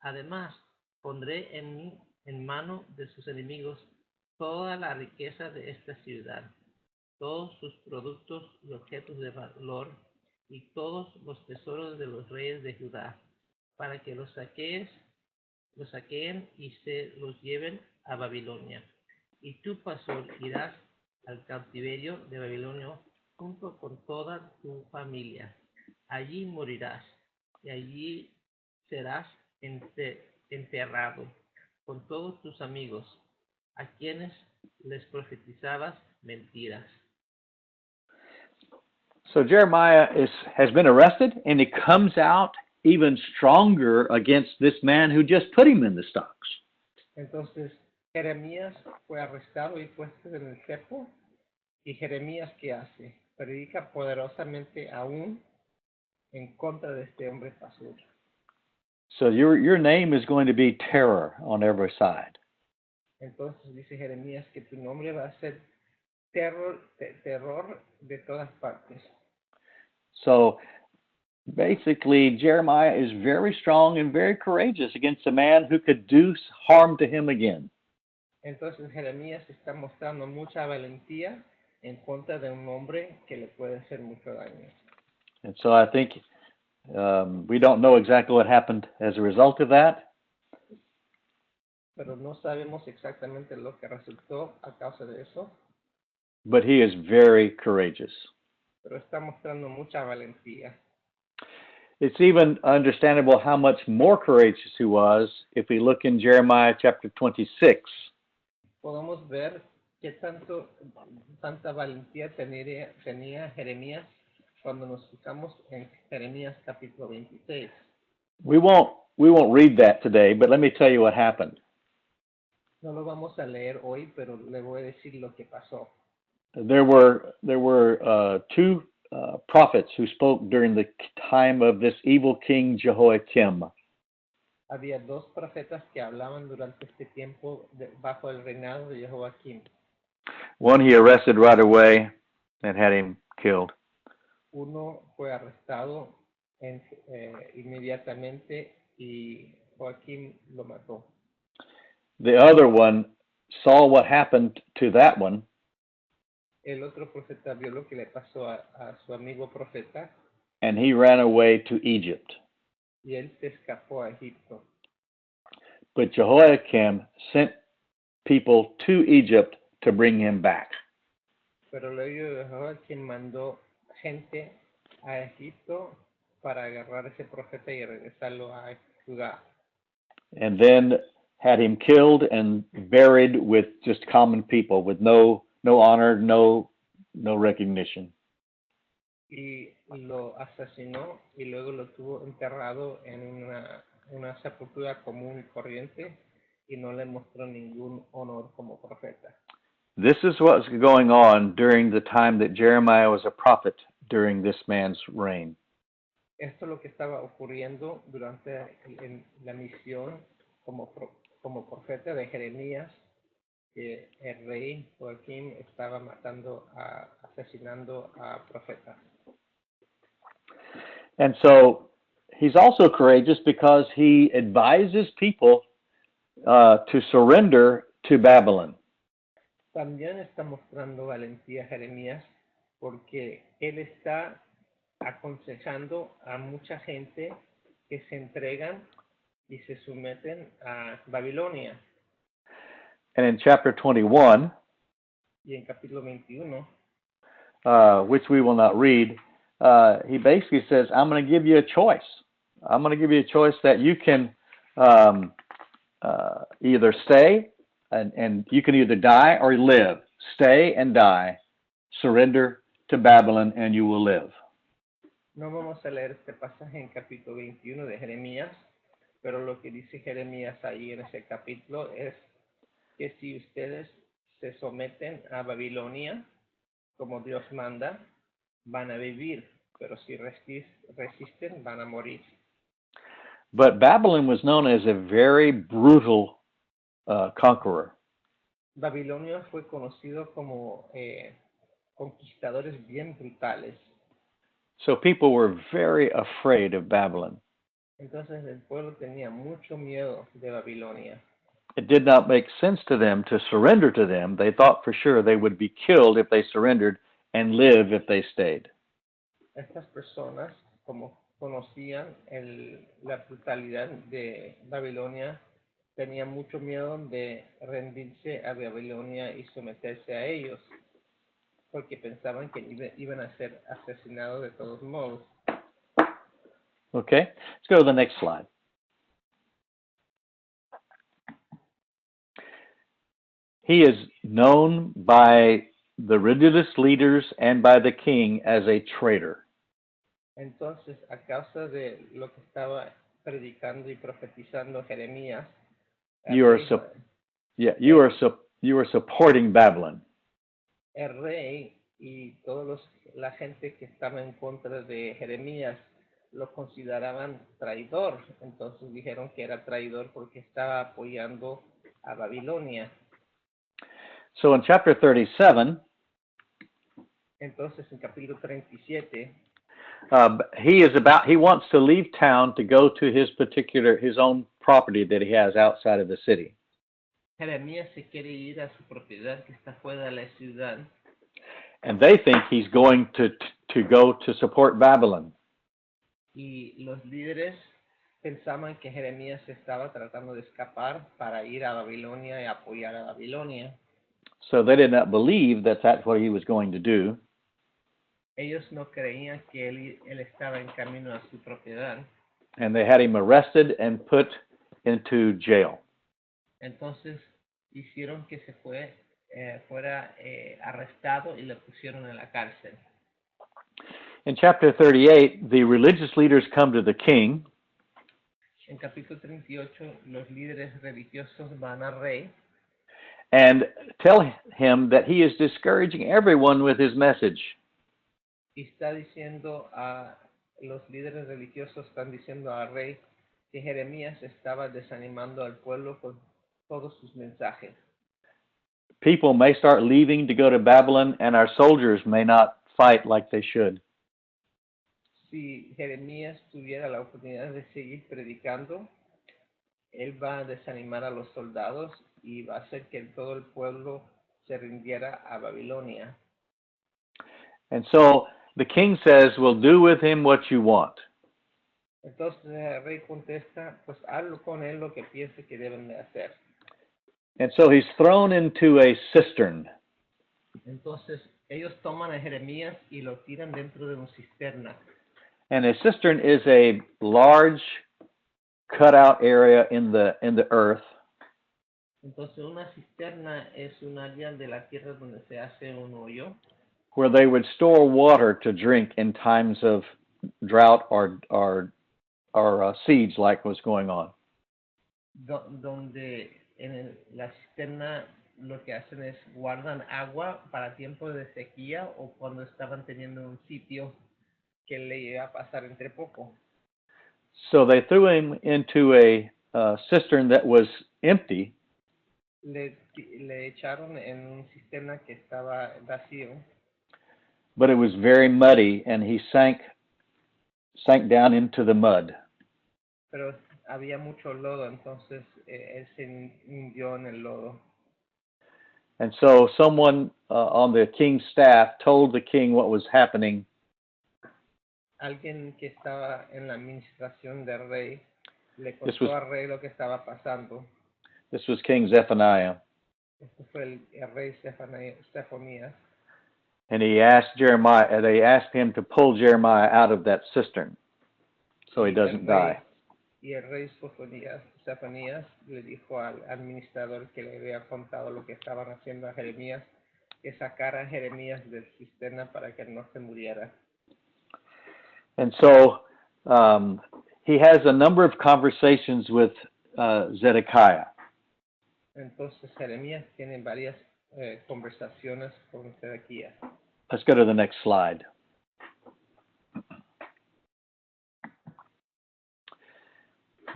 Además, pondré en mano de sus enemigos toda la riqueza de esta ciudad, todos sus productos y objetos de valor, y todos los tesoros de los reyes de Judá, para que los saqueen y se los lleven a Babilonia. Y tú, Pasur, irás al cautiverio de Babilonia junto con toda tu familia. Allí morirás, y allí serás enterrado con todos tus amigos, a quienes les profetizabas mentiras. So Jeremiah has been arrested, and he comes out even stronger against this man who just put him in the stocks. Entonces Jeremías fue arrestado y puesto en el cepo, y Jeremías, ¿qué hace? Predica poderosamente aún en contra de este hombre Pasur. So your name is going to be terror on every side. Entonces dice Jeremías que tu nombre va a ser terror de todas partes. So basically, Jeremiah is very strong and very courageous against a man who could do harm to him again. Entonces Jeremías está mostrando mucha valentía en contra de un hombre que le puede hacer mucho daño. And so I think we don't know exactly what happened as a result of that, Pero no sabemos exactamente lo que resultó a causa de eso, but he is very courageous. pero está mostrando mucha valentía. It's even understandable how much more courageous he was if we look in Jeremiah chapter 26. Podemos ver qué tanta valentía tenía Jeremías cuando nos fijamos en Jeremías capítulo 26. We won't read that today, but let me tell you what happened. No lo vamos a leer hoy, pero le voy a decir lo que pasó. There were two prophets who spoke during the time of this evil king Jehoiakim. Había dos profetas que hablaban durante este tiempo bajo el reinado de Jehoiakim. One he arrested right away and had him killed. Uno fue arrestado inmediatamente y Joaquín lo mató. The other one saw what happened to that one, El otro profeta vio lo que le pasó a su amigo profeta and he ran away to Egypt. y él se escapó a Egipto. But Jehoiakim sent people to Egypt to bring him back. Pero luego Joaquín mandó gente a Egipto para agarrar a ese profeta y regresarlo a Judá. And then had him killed and buried with just common people with no honor, no recognition. Y lo asesinó y luego lo tuvo enterrado en una sepultura común y corriente y no le mostró ningún honor como profeta. This is what's going on during the time that Jeremiah was a prophet during this man's reign. Esto es lo que estaba ocurriendo durante la misión como profeta de Jeremías, que el rey Joaquín estaba asesinando a profetas. And so he's also courageous because he advises people to surrender to Babylon. También está mostrando valentía Jeremías porque él está aconsejando a mucha gente que se entregan y se someten a Babilonia. And in chapter 21, Y en capítulo 21, which we will not read, he basically says, I'm going to give you a choice. I'm going to give you a choice that you can either stay and you can either die or live. Stay and die. Surrender to Babylon and you will live. no vamos a leer este pasaje en capítulo 21 de Jeremías, pero lo que dice Jeremías ahí en ese capítulo es que si ustedes se someten a Babilonia, como Dios manda, van a vivir, pero si resisten, van a morir. But Babylon was known as a very brutal conqueror. Babilonia fue conocido como conquistadores bien brutales. So people were very afraid of Babylon. Entonces el pueblo tenía mucho miedo de Babilonia. It did not make sense to them to surrender to them. They thought for sure they would be killed if they surrendered and live if they stayed. Estas personas, como conocían la brutalidad de Babilonia, tenían mucho miedo de rendirse a Babilonia y someterse a ellos, porque pensaban que iban a ser asesinados de todos modos. Okay, let's go to the next slide. He is known by the religious leaders and by the king as a traitor. Entonces, a causa de lo que estaba predicando y profetizando Jeremías, You are supporting Babylon. el rey y toda la gente que estaba en contra de Jeremías lo consideraban traidor. Entonces dijeron que era traidor porque estaba apoyando a Babilonia. So in chapter 37, entonces en capítulo 37, he wants to leave town to go to his own property that he has outside of the city. Jeremías se quiere ir a su propiedad que está fuera de la ciudad and they think he's going to go to support Babylon. y los líderes pensaban que Jeremías estaba tratando de escapar para ir a Babilonia y apoyar a Babilonia. So they did not believe that that's what he was going to do. Ellos no creían que él estaba en camino a su propiedad. And they had him arrested and put into jail. Entonces hicieron que fuera arrestado y le pusieron en la cárcel. In chapter 38, the religious leaders come to the king. En capítulo 38, los líderes religiosos van al rey And tell him that he is discouraging everyone with his message. y está diciendo a los líderes religiosos, están diciendo al rey que Jeremías estaba desanimando al pueblo con todos sus mensajes. People may start leaving to go to Babylon, and our soldiers may not fight like they should. Si Jeremías tuviera la oportunidad de seguir predicando, él va a desanimar a los soldados y va a hacer que todo el pueblo se rindiera a Babilonia. And so the king says, well, do with him what you want. Entonces el rey contesta, pues hazlo con él lo que piense que deben de hacer. And so he's thrown into a cistern. Entonces ellos toman a Jeremías y lo tiran dentro de una cisterna. And a cistern is a large cutout area in the earth Entonces una cisterna es un área de la tierra donde se hace un hoyo, where they would store water to drink in times of drought or siege like was going on. donde la cisterna lo que hacen es guardan agua para tiempos de sequía o cuando estaban teniendo un sitio que le iba a pasar entre poco. So they threw him into a cistern that was empty, Le echaron en un cisterna que estaba vacío, but it was very muddy, and he sank down into the mud. pero había mucho lodo, entonces él se hundió en el lodo. And so someone on the king's staff told the king what was happening. Alguien que estaba en la administración del rey le This contó was- al rey lo que estaba pasando. This was King Zephaniah. Este fue el rey Sefonías. And he asked Jeremiah, they asked him to pull Jeremiah out of that cistern so he doesn't die. Y el rey Sefonías le dijo al administrador que le había contado lo que estaban haciendo a Jeremías, que sacara a Jeremías del cisterna para que no se muriera. And so he has a number of conversations with Zedekiah. Entonces Jeremías tiene varias conversaciones con Sedequías. Let's go to the next slide.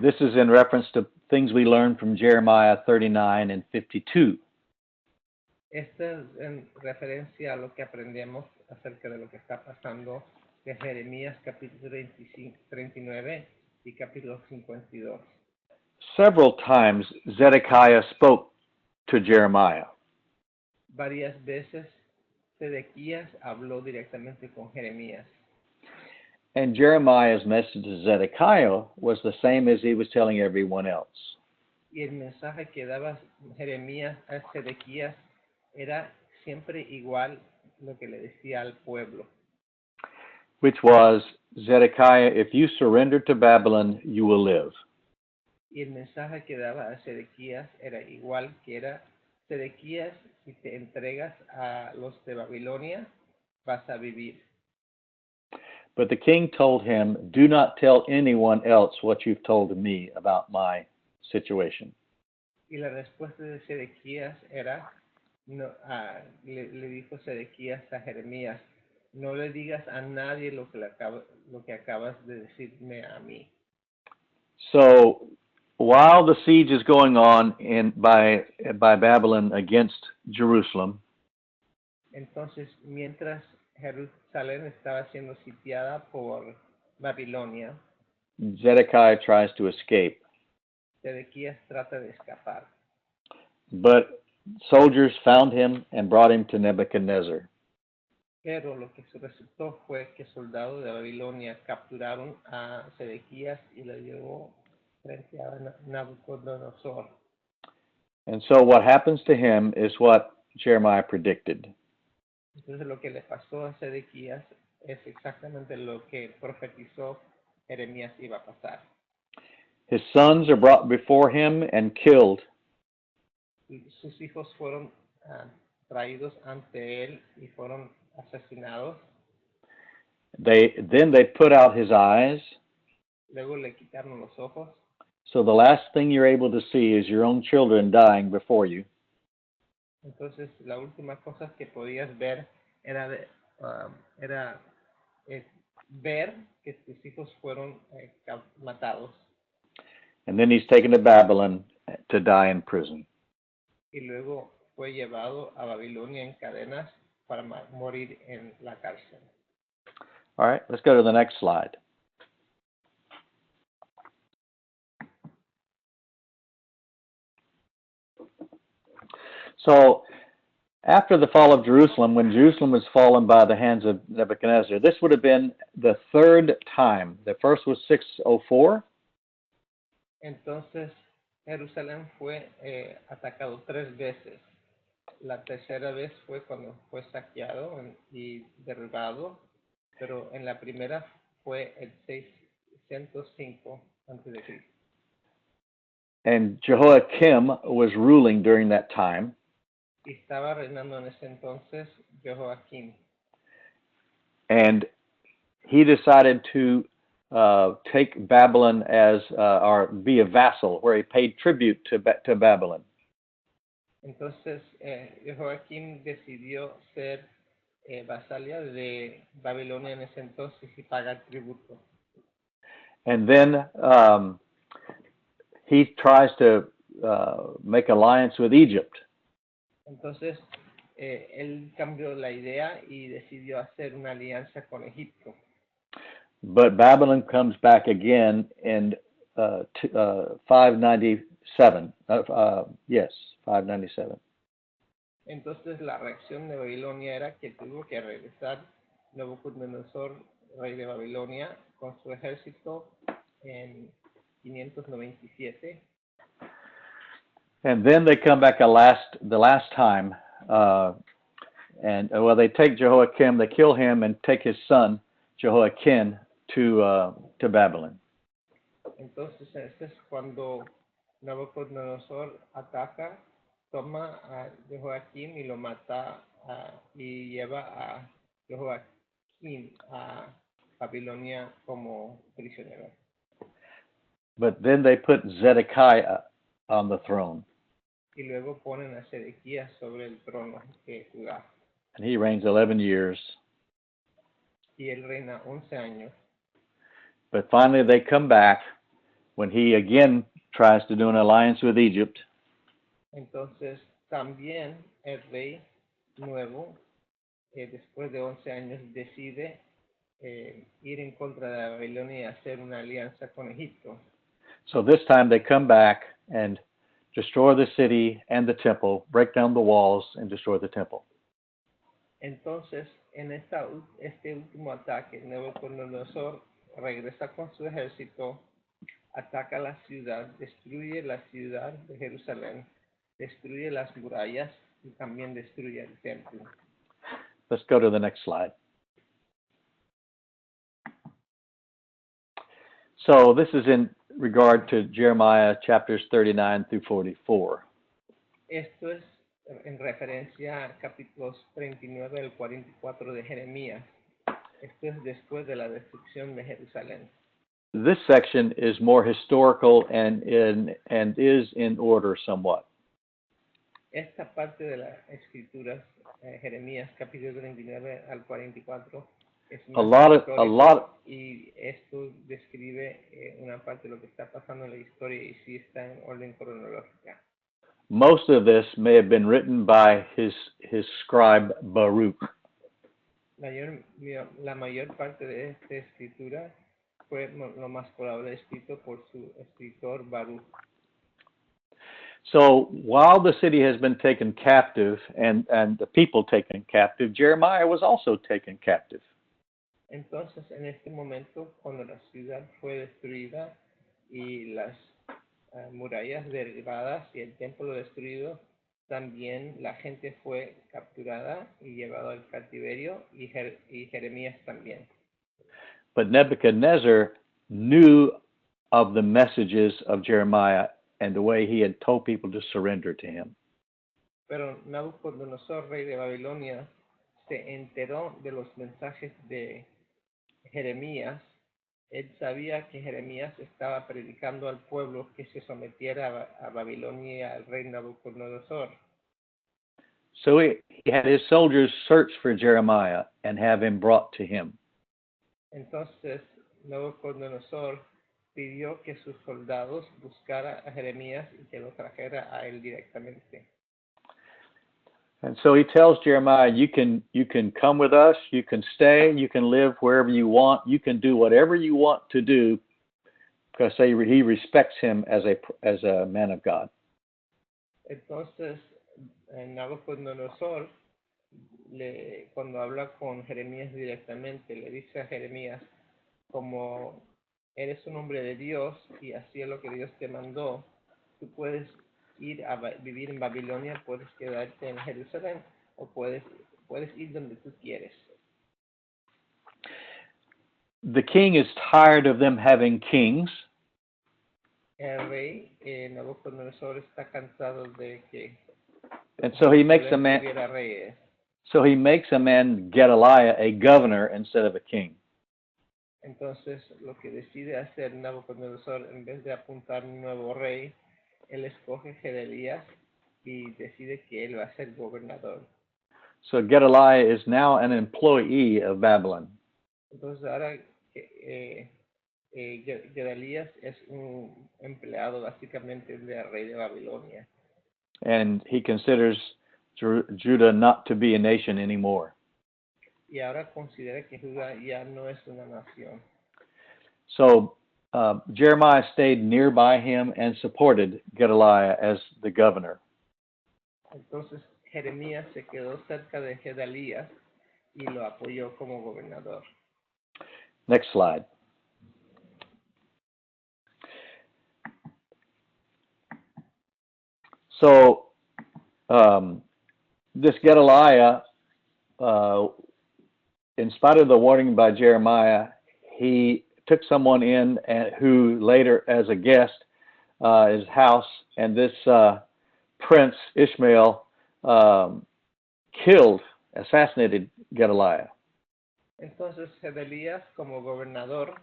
This is in reference to things we learned from Jeremiah 39 and 52. Esta es en referencia a lo que aprendemos acerca de lo que está pasando de Jeremías capítulo 39 y capítulo 52. Several times Zedekiah spoke to Jeremiah. Varias veces Sedequías habló directamente con Jeremías. And Jeremiah's message to Zedekiah was the same as he was telling everyone else. Y el mensaje que daba Jeremías a Sedequías era siempre igual lo que le decía al pueblo. Which was, Zedekiah, if you surrender to Babylon, you will live. Y el mensaje que daba a Sedequías era igual que era, Sedequías, si te entregas a los de Babilonia, vas a vivir. But the king told him, do not tell anyone else what you've told me about my situation. Y la respuesta de Sedequías era, no, le dijo Sedequías a Jeremías, no le digas a nadie lo que acabas de decirme a mí. So while the siege is going on by Babylon against Jerusalem, Entonces, mientras Jerusalén estaba siendo sitiada por Babilonia, Zedekiah tries to escape. Sedequías trata de escapar. But soldiers found him and brought him to Nebuchadnezzar. Pero lo que resultó fue que soldados de Babilonia capturaron a Sedequías y lo llevó frente a Nabucodonosor. And so what happens to him is what Jeremiah predicted. Entonces lo que le pasó a Sedequías es exactamente lo que profetizó Jeremías iba a pasar. His sons are brought before him and killed. Sus hijos fueron traídos ante él y fueron asesinados. Then they put out his eyes. Luego le quitaron los ojos. So the last thing you're able to see is your own children dying before you. Entonces la última cosa que podías ver era ver que tus hijos fueron matados. And then he's taken to Babylon to die in prison. Y luego fue llevado a Babilonia en cadenas para morir en la cárcel. All right, let's go to the next slide. So, after the fall of Jerusalem, when Jerusalem was fallen by the hands of Nebuchadnezzar, this would have been the third time. The first was 604. Entonces, Jerusalén fue atacado 3 veces. La tercera vez fue cuando fue saqueado y derribado, pero en la primera fue el 605 a.C. And Jehoiakim was ruling during that time. Y estaba reinando en ese entonces Jehoiakim. And he decided to take Babylon as, or be a vassal, where he paid tribute to Babylon. Entonces, Jehoiakim decidió ser vasalia de Babilonia en ese entonces y pagar tributo. And then he tries to make alliance with Egypt. Entonces, él cambió la idea y decidió hacer una alianza con Egipto. But Babylon comes back again in 597. Yes, 597. Entonces, la reacción de Babilonia era que tuvo que regresar Nabucodonosor, rey de Babilonia, con su ejército en 597. And then they come back the last time, and well, they take Jehoiakim, they kill him, and take his son Jehoiakim to Babylon. Entonces, este es cuando Nabucodonosor ataca, toma a Jehoiakim y lo mata y lleva a Jehoiakim a Babilonia como prisionero. But then they put Zedekiah on the throne. Y luego ponen a Sedequías sobre el trono de Judá. And he reigns 11 years. Y él reina 11 años. But finally they come back when he again tries to do an alliance with Egypt. Entonces también el rey nuevo, después de 11 años, decide ir en contra de Babilonia y hacer una alianza con Egipto. So this time they come back and destroy the city and the temple, break down the walls and destroy the temple. Entonces, en este último ataque, Nabucodonosor regresa con su ejército, ataca la ciudad, destruye la ciudad de Jerusalén, destruye las murallas y también destruye el templo. Let's go to the next slide. So this is in regard to Jeremiah chapters 39 through 44. Esto es en referencia a capítulos 39 al 44 de Jeremías. Esto es después de la destrucción de Jerusalén. This section is more historical and is in order somewhat. Esta parte de las escrituras, Jeremías capítulo 39 al 44, es más histórico y esto describe una parte de lo que está pasando en la historia y sí está en orden cronológica. Most of this may have been written by his scribe Baruch. La mayor parte de esta escritura fue lo más probable escrito por su escritor Baruch. So while the city has been taken captive and the people taken captive, Jeremiah was also taken captive. Entonces, en este momento, cuando la ciudad fue destruida y las murallas derribadas y el templo destruido, también la gente fue capturada y llevada al cautiverio y Jeremías también. But Nebuchadnezzar knew of the messages of Jeremiah and the way he had told people to surrender to him. Pero Nabucodonosor, rey de Babilonia, se enteró de los mensajes de Jeremías. Él sabía que Jeremías estaba predicando al pueblo que se sometiera a Babilonia y al rey Nabucodonosor. So he had his soldiers search for Jeremiah and have him brought to him. Entonces Nabucodonosor pidió que sus soldados buscaran a Jeremías y que lo trajera a él directamente. And so he tells Jeremiah, you can come with us, you can stay, you can live wherever you want, you can do whatever you want to do, because he respects him as a man of God. Entonces Nabucodonosor, cuando habla con Jeremías directamente, le dice a Jeremías, como eres un hombre de Dios y así es lo que Dios te mandó, tú puedes ir a vivir en Babilonia, puedes quedarte en Jerusalén o puedes ir donde tú quieres. The king is tired of them having kings. El rey Nabucodonosor está cansado de que And so he makes a man Gedaliah a governor instead of a king. Entonces lo que decide hacer Nabucodonosor, en vez de apuntar un nuevo rey, él escoge Gedalías y decide que él va a ser gobernador. So Gedaliah is now an employee of Babylon. Entonces ahora Gedalías es un empleado básicamente del rey de Babilonia. And he considers Judah not to be a nation anymore. Y ahora considera que Judá ya no es una nación. So Jeremiah stayed nearby him and supported Gedaliah as the governor. Entonces Jeremías se quedó cerca de Gedalías y lo apoyó como gobernador. Next slide. So this Gedaliah, in spite of the warning by Jeremiah, he took someone in who later, as a guest, his house, and this prince Ishmael assassinated Gedaliah. Entonces Gedalías, como gobernador,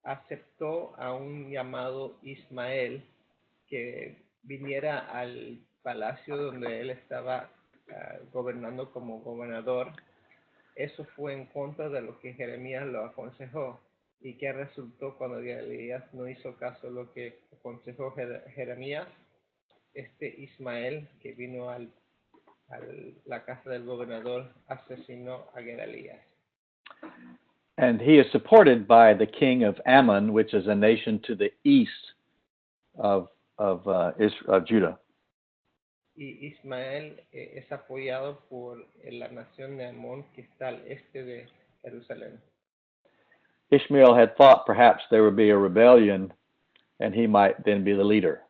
aceptó a un llamado Ismael que viniera al palacio donde él estaba gobernando como gobernador. Eso fue en contra de lo que Jeremías lo aconsejó. ¿Y qué resultó cuando Gedalías no hizo caso a lo que aconsejó Jeremías? Ismael, que vino a la casa del gobernador, asesinó a Gedalías. And he is supported by the king of Ammon, which is a nation to the east of Judah. Y Ismael es apoyado por la nación de Amón, que está al este de Jerusalén. Ishmael had thought perhaps there would be a rebellion and he might then be the leader.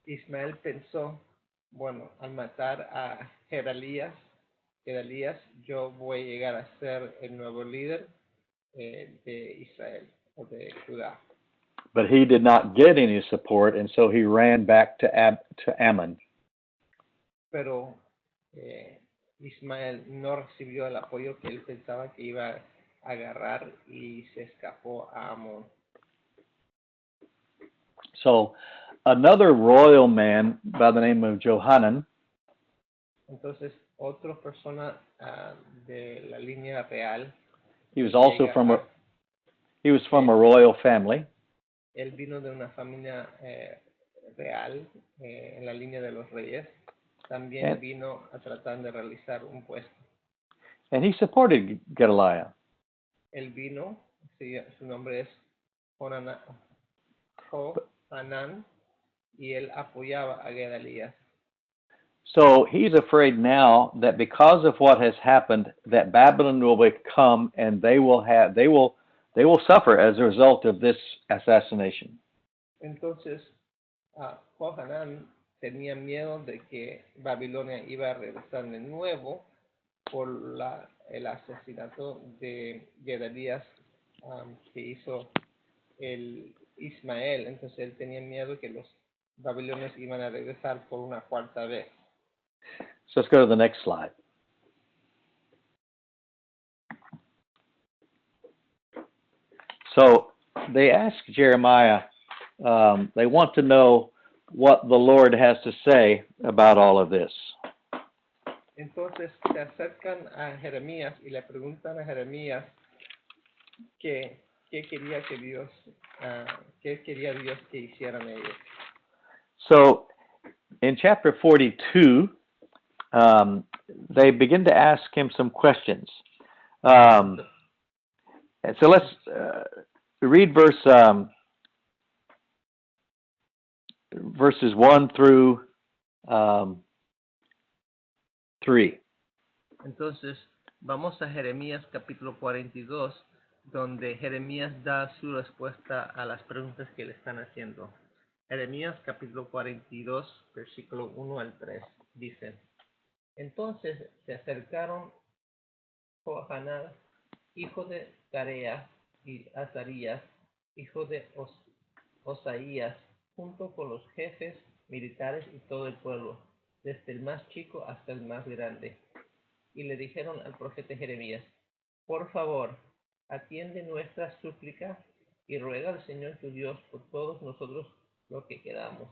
Ismael pensó, bueno, al matar a Gedalías, yo voy a llegar a ser el nuevo líder de Israel o de Judá. But he did not get any support, and so he ran back to Ammon. Pero Ismael no recibió el apoyo que él pensaba que iba a agarrar y se escapó a Amón. So another royal man by the name of Johanan. Entonces otra persona de la línea real. He was also from a royal family. Él vino de una familia real en la línea de los reyes. También vino a tratar de realizar un puesto. And he supported Gedaliah. Él vino, su nombre es Johanan, y él apoyaba a Gedalías. So he's afraid now that because of what has happened, that Babylon will come and they will suffer as a result of this assassination. Entonces, Johanán tenía miedo de que Babilonia iba a regresar de nuevo por el asesinato de Gedalías que hizo el Ismael. Entonces él tenía miedo que los babilonios iban a regresar por una cuarta vez. So let's go to the next slide. So they ask Jeremiah, they want to know what the Lord has to say about all of this. Entonces se acercan a Jeremías y le preguntan a Jeremías qué quería Dios que hicieran ellos. So in chapter 42, they begin to ask him some questions. And so let's read verses 1 through 3. Entonces, vamos a Jeremías capítulo 42, donde Jeremías da su respuesta a las preguntas que le están haciendo. Jeremías capítulo 42, versículo 1 al 3, dice: Entonces se acercaron Johanán, hijo de Carea, y Azarías, hijo de Osaías, junto con los jefes militares y todo el pueblo, desde el más chico hasta el más grande. Y le dijeron al profeta Jeremías: Por favor, atiende nuestra súplica y ruega al Señor tu Dios por todos nosotros lo que quedamos.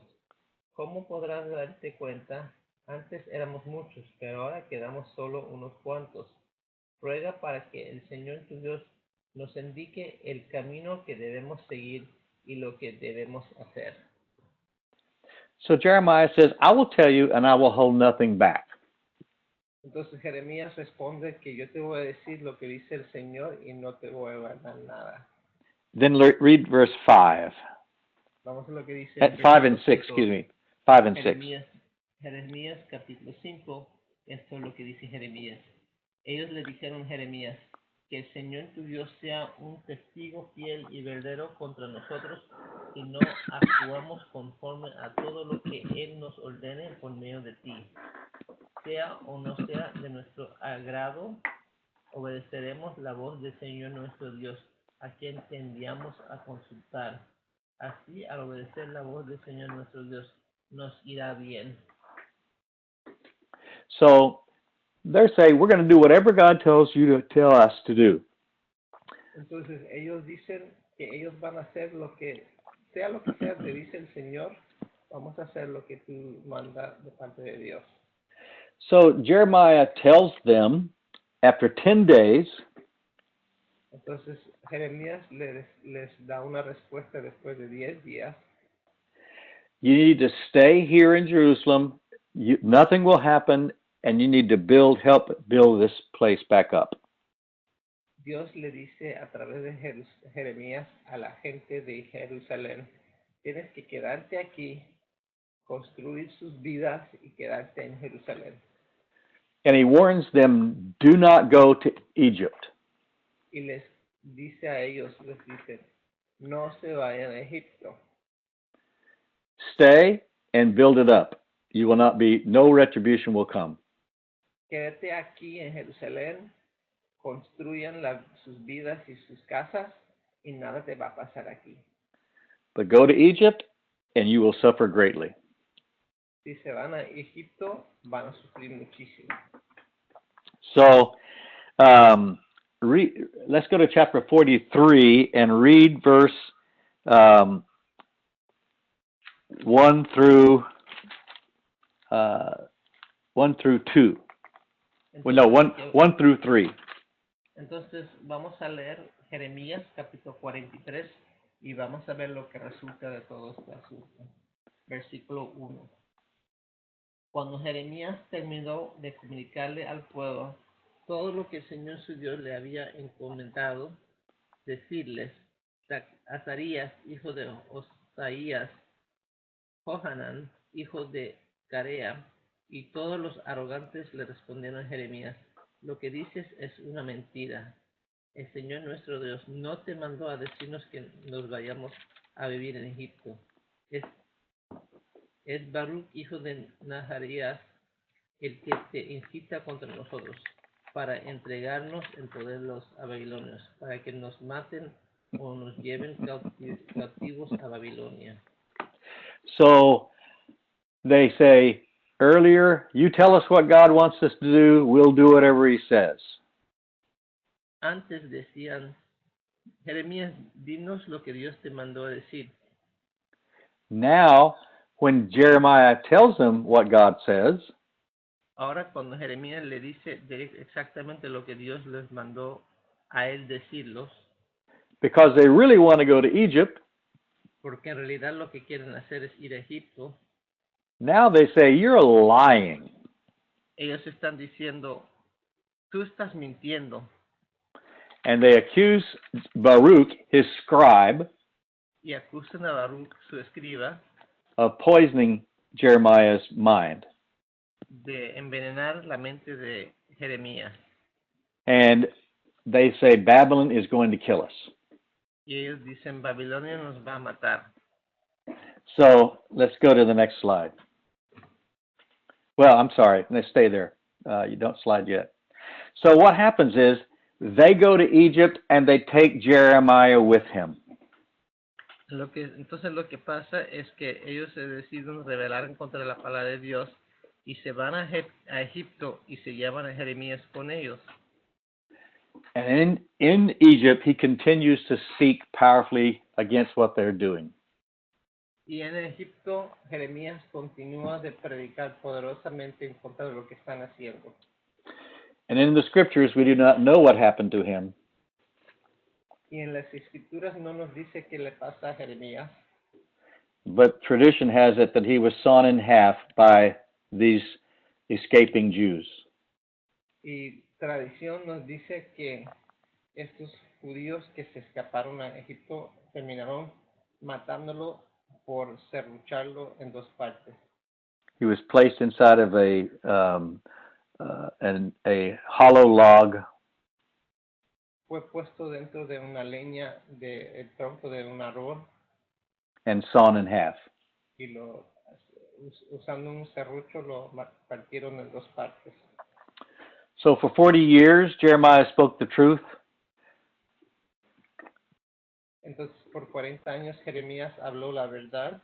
¿Cómo podrás darte cuenta? Antes éramos muchos, pero ahora quedamos solo unos cuantos. Ruega para que el Señor tu Dios nos indique el camino que debemos seguir y lo que debemos hacer. So Jeremiah says, I will tell you and I will hold nothing back. Entonces Jeremías responde que yo te voy a decir lo que dice el Señor y no te voy a guardar nada. Then read verse 5. Vamos a lo que dice 5 and 6, excuse me. 5 and 6. Jeremías capítulo 5, esto es lo que dice Jeremías. Ellos le dijeron a Jeremías: Que el Señor tu Dios sea un testigo fiel y verdadero contra nosotros si no actuamos conforme a todo lo que Él nos ordene por medio de ti. Sea o no sea de nuestro agrado, obedeceremos la voz del Señor nuestro Dios, a quien te enviamos a consultar. Así, al obedecer la voz del Señor nuestro Dios, nos irá bien. So they're saying, we're going to do whatever God tells you to tell us to do. Entonces ellos dicen que ellos van a hacer lo que sea te dice el Señor, vamos a hacer lo que tú mandas de parte de Dios. So Jeremiah tells them, after 10 days, Entonces Jeremías les da una respuesta después de 10 días. you need to stay here in Jerusalem. Nothing will happen, and you need to help build this place back up. Dios le dice a través de Jeremías a la gente de Jerusalén: tienes que quedarte aquí, construir sus vidas y quedarte en Jerusalén. And he warns them, do not go to Egypt. Y les dice a ellos, les dice: no se vayan a Egipto. Stay and build it up. You will not be, no retribution will come. Quédate aquí en Jerusalén, construyan sus vidas y sus casas y nada te va a pasar aquí. But go to Egypt and you will suffer greatly. Si se van a Egipto, van a sufrir muchísimo. So, let's go to chapter 43 and read verse 1 through 2. Well, no, 1 through 3. Entonces vamos a leer Jeremías capítulo 43 y vamos a ver lo que resulta de todo este asunto. Versículo 1. Cuando Jeremías terminó de comunicarle al pueblo todo lo que el Señor su Dios le había encomendado decirles, Azarías, hijo de Osaías, Johanan, hijo de Carea, y todos los arrogantes le respondieron a Jeremías, lo que dices es una mentira. El Señor nuestro Dios no te mandó a decirnos que nos vayamos a vivir en Egipto. Es Baruch, hijo de Naharías, el que te incita contra nosotros, para entregarnos en poder de los babilonios, para que nos maten o nos lleven cautivos a Babilonia. So they say, earlier, you tell us what God wants us to do, we'll do whatever he says. Antes decían, Jeremías, dinos lo que Dios te mandó a decir. Now, when Jeremiah tells them what God says, Ahora cuando Jeremías le dice exactamente lo que Dios les mandó a él decirlos, because they really want to go to Egypt, porque en realidad lo que quieren hacer es ir a Egipto, now they say, you're lying. ellos están diciendo, tú estás mintiendo. And they accuse Baruch, his scribe, Y acusan a Baruch, su escriba, of poisoning Jeremiah's mind. de envenenar la mente de Jeremías. And they say, Babylon is going to kill us. Y ellos dicen, Babilonia nos va a matar. So let's go to the next slide. Well, I'm sorry. Let's stay there. You don't slide yet. So what happens is they go to Egypt and they take Jeremiah with him. Entonces lo que pasa es que ellos se deciden rebelar en contra de la palabra de Dios y se van a Egipto y se llevan a Jeremías con ellos. And in Egypt, he continues to speak powerfully against what they're doing. Y en Egipto, Jeremías continúa de predicar poderosamente en contra de lo que están haciendo. And in the scriptures, we do not know what happened to him. Y en las escrituras no nos dice qué le pasa a Jeremías. But tradition has it that he was sawn in half by these escaping Jews. Y tradición nos dice que estos judíos que se escaparon a Egipto terminaron matándolo por serrucharlo en dos partes. He was placed inside of a hollow log, Fue puesto dentro de una leña del tronco de un árbol and sawn in half. y usando un serrucho lo partieron en dos partes. So for 40 years, Jeremiah spoke the truth. Entonces por 40 años Jeremías habló la verdad.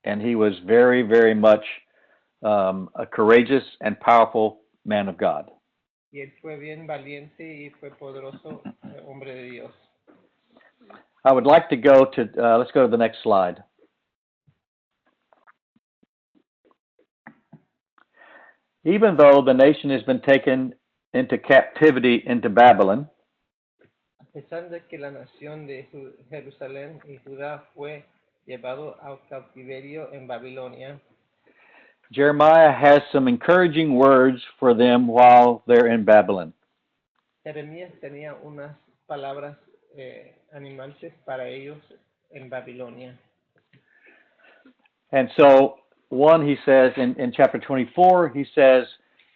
And he was very, very much a courageous and powerful man of God. Y él fue bien valiente y fue poderoso hombre de Dios. I would like to go to, let's go to the next slide. Even though the nation has been taken into captivity into Babylon, A pesar de que la nación de Jerusalén y Judá fue llevado a cautiverio en Babilonia, Jeremiah has some encouraging words for them while they're in Babylon. Jeremías tenía unas palabras animantes para ellos en Babilonia. And so, one, he says in chapter 24, he says,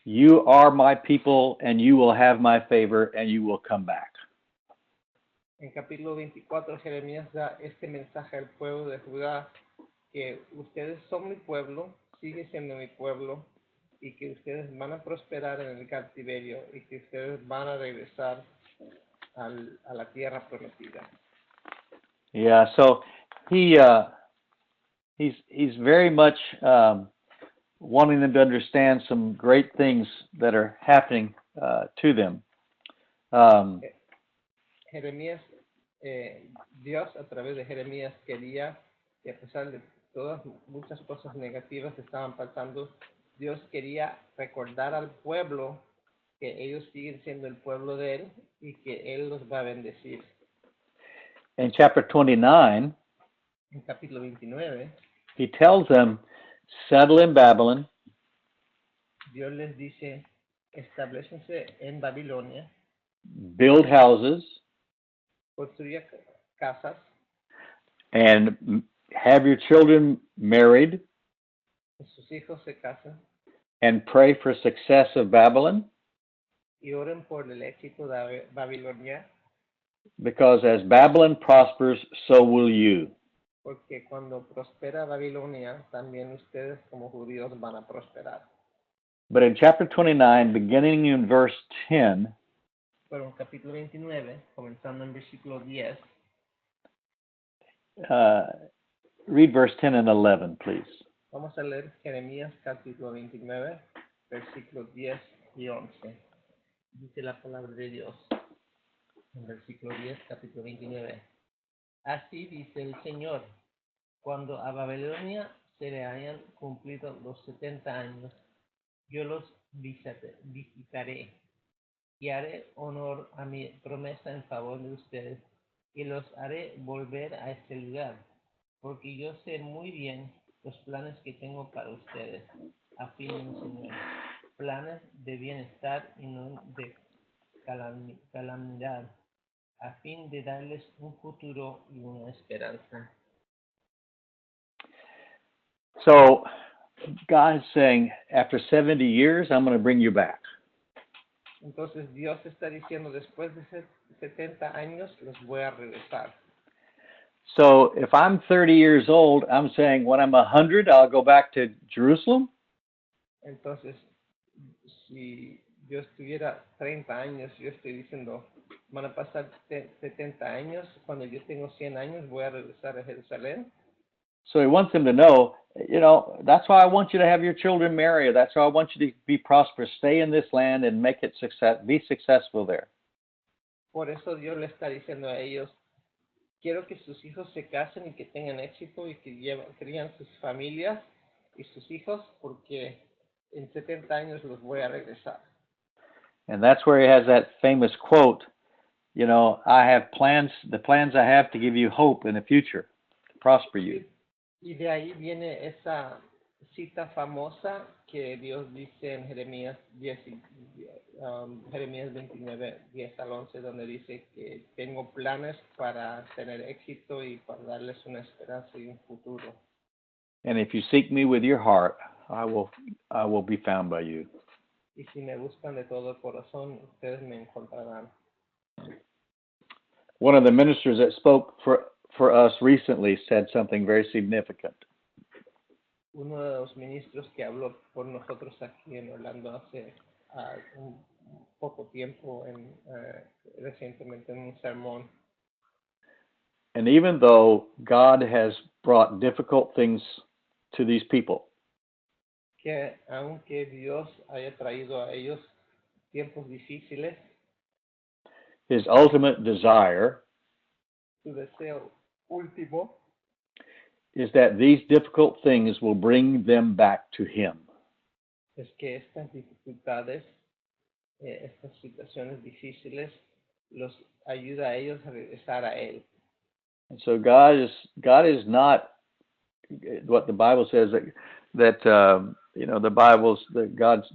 you are my people and you will have my favor and you will come back. En capítulo 24, Jeremías da este mensaje al pueblo de Judá, que ustedes son mi pueblo, sigue siendo mi pueblo, y que ustedes van a prosperar en el cautiverio, y que ustedes van a regresar a la tierra prometida. Yeah, so he's very much wanting them to understand some great things that are happening to them. Jeremías, Dios a través de Jeremías quería que a pesar de todas muchas cosas negativas que estaban pasando, Dios quería recordar al pueblo que ellos siguen siendo el pueblo de él y que él los va a bendecir. In chapter 29, En capítulo 29, he tells them, settle in Babylon, Dios les dice, establécense en Babilonia, build houses, construya casas, and have your children married, sus hijos se casen and pray for success of Babylon, y oren por el éxito de Babilonia, because as Babylon prospers, so will you. porque cuando prospera Babilonia, también ustedes como judíos van a prosperar. But in chapter 29, beginning in verse 10, Pero en capítulo 29, comenzando en versículo 10, read verse 10 and 11, please. vamos a leer Jeremías capítulo 29, versículos 10 y 11. Dice la palabra de Dios en versículo 10, capítulo 29. Así dice el Señor, cuando a Babilonia se le hayan cumplido los 70 años, yo los visitaré y haré honor a mi promesa en favor de ustedes y los haré volver a este lugar, porque yo sé muy bien los planes que tengo para ustedes, afirma el Señor, planes de bienestar y no de calamidad, a fin de darles un futuro y una esperanza. So God is saying, after 70 years, I'm going to bring you back. Entonces Dios está diciendo, después de 70 años los voy a regresar. So if I'm 30 years old, I'm saying when I'm 100, I'll go back to Jerusalem. Entonces, si yo estuviera 30 años, yo estoy diciendo, van a pasar 70 años, cuando yo tengo 100 años voy a regresar a Jerusalén. So he wants them to know, that's why I want you to have your children marry. That's why I want you to be prosperous. Stay in this land and make it be successful there. Por eso Dios le está diciendo a ellos, quiero que sus hijos se casen y que tengan éxito y que crían sus familias y sus hijos, porque en 70 años los voy a regresar. And that's where he has that famous quote, I have plans, the plans I have to give you hope in the future, to prosper you. Y de ahí viene esa cita famosa que Dios dice en Jeremías 29, 10 al 11, donde dice que tengo planes para tener éxito y para darles una esperanza y un futuro. And if you seek me with your heart, I will be found by you. Y si me buscan de todo el corazón, ustedes me encontrarán. One of the ministers that spoke for us recently said something very significant. Uno de los ministros que habló por nosotros aquí en Orlando hace un poco tiempo, recientemente en un sermón. And even though God has brought difficult things to these people, Que aunque Dios haya traído a ellos tiempos difíciles, his ultimate desire su deseo último is that these difficult things will bring them back to him. es que estas dificultades, estas situaciones difíciles, los ayuda a ellos a regresar a Él. And so God is not what the Bible says that the Bible's that God's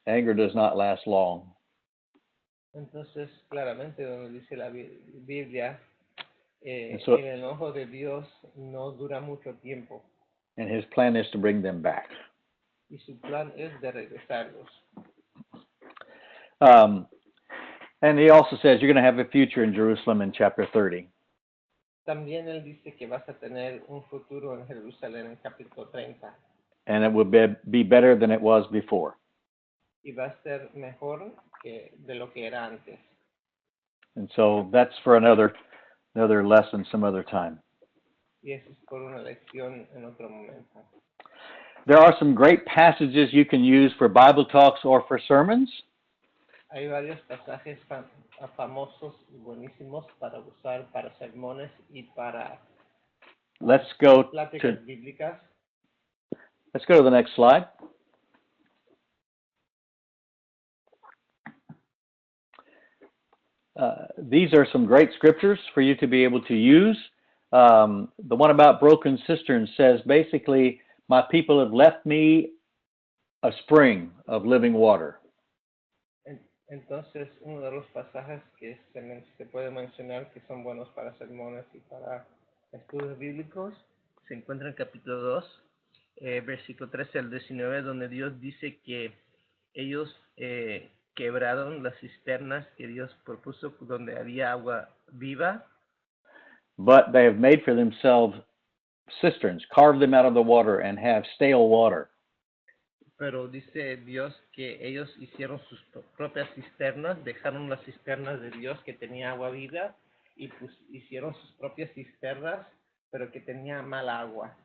anger does not last long. Entonces, claramente, donde dice la Biblia, el enojo de Dios no dura mucho tiempo. And his plan is to bring them back. Y su plan es de regresarlos. And he also says you're going to have a future in Jerusalem in chapter 30. También él dice que vas a tener un futuro en Jerusalén en capítulo 30. And it will be better than it was before. Y va a ser mejor que de lo que era antes. And so that's for another lesson some other time. Y eso es por una lección en otro momento. There are some great passages you can use for Bible talks or for sermons. Hay varios pasajes famosos y buenísimos para usar para sermones y para pláticas bíblicas. Let's go to the next slide. These are some great scriptures for you to be able to use. The one about broken cisterns says basically, my people have left me a spring of living water. Entonces, uno de los pasajes que se puede mencionar que son buenos para sermones y para estudios bíblicos se encuentra en capítulo 2, versículo 13 al 19, donde Dios dice que ellos quebraron las cisternas que Dios propuso donde había agua viva, but they have made for themselves cisterns, carved them out of the water, and have stale water. pero dice Dios que ellos hicieron sus propias cisternas, dejaron las cisternas de Dios que tenía agua viva y pues hicieron sus propias cisternas, pero que tenía mal agua.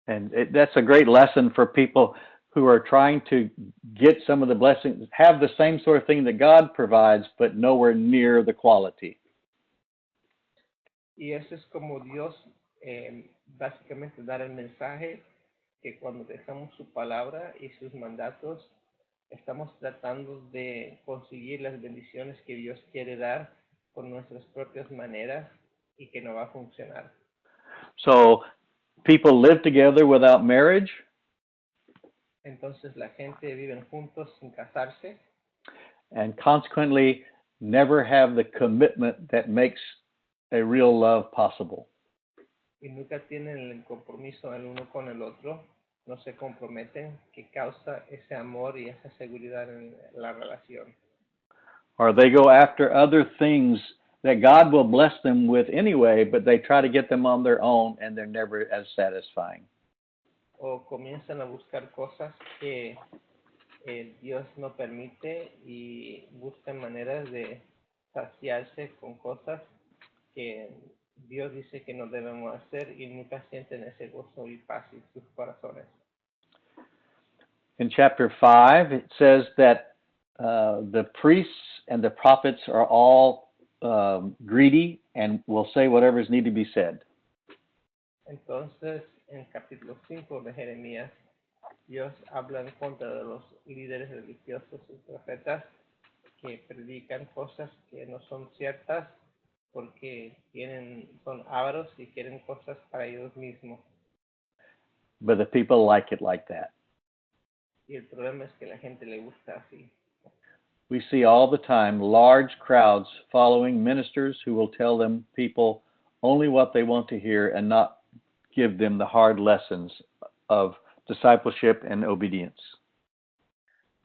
And that's a great lesson for people who are trying to get some of the blessings, have the same sort of thing that God provides, but nowhere near the quality. Y eso es como Dios básicamente dar el mensaje que cuando dejamos su palabra y sus mandatos, estamos tratando de conseguir las bendiciones que Dios quiere dar con nuestras propias maneras y que no va a funcionar. So people live together without marriage, Entonces la gente vive juntos sin casarse and consequently never have the commitment that makes a real love possible. y nunca tienen el compromiso el uno con el otro, no se comprometen, que causa ese amor y esa seguridad en la relación. Or they go after other things that God will bless them with anyway, but they try to get them on their own and they're never as satisfying. O comienzan a buscar cosas que Dios no permite y buscan maneras de saciarse con cosas que Dios dice que no debemos hacer y nunca sienten ese gozo y paz en sus corazones. In chapter 5, it says that the priests and the prophets are all greedy and will say whatever is need to be said. Entonces, en capítulo 5 de Jeremías, Dios habla en contra de los líderes religiosos y profetas que predican cosas que no son ciertas porque son ávaros y quieren cosas para ellos mismos. But the people like it like that. Y el problema es que la gente le gusta así. We see all the time large crowds following ministers who will tell them people only what they want to hear and not give them the hard lessons of discipleship and obedience.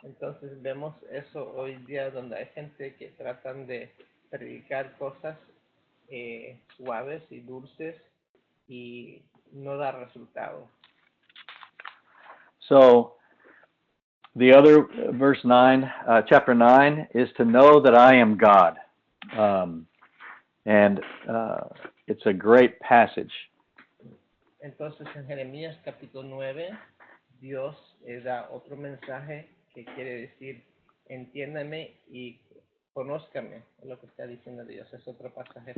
Entonces vemos eso hoy día donde hay gente que tratan de predicar cosas suaves y dulces y no da resultado. So the other verse 9, chapter 9, is to know that I am God. And it's a great passage. Entonces en Jeremías capítulo 9, Dios da otro mensaje que quiere decir, entiéndame y conózcame, es lo que está diciendo Dios. Es otro pasaje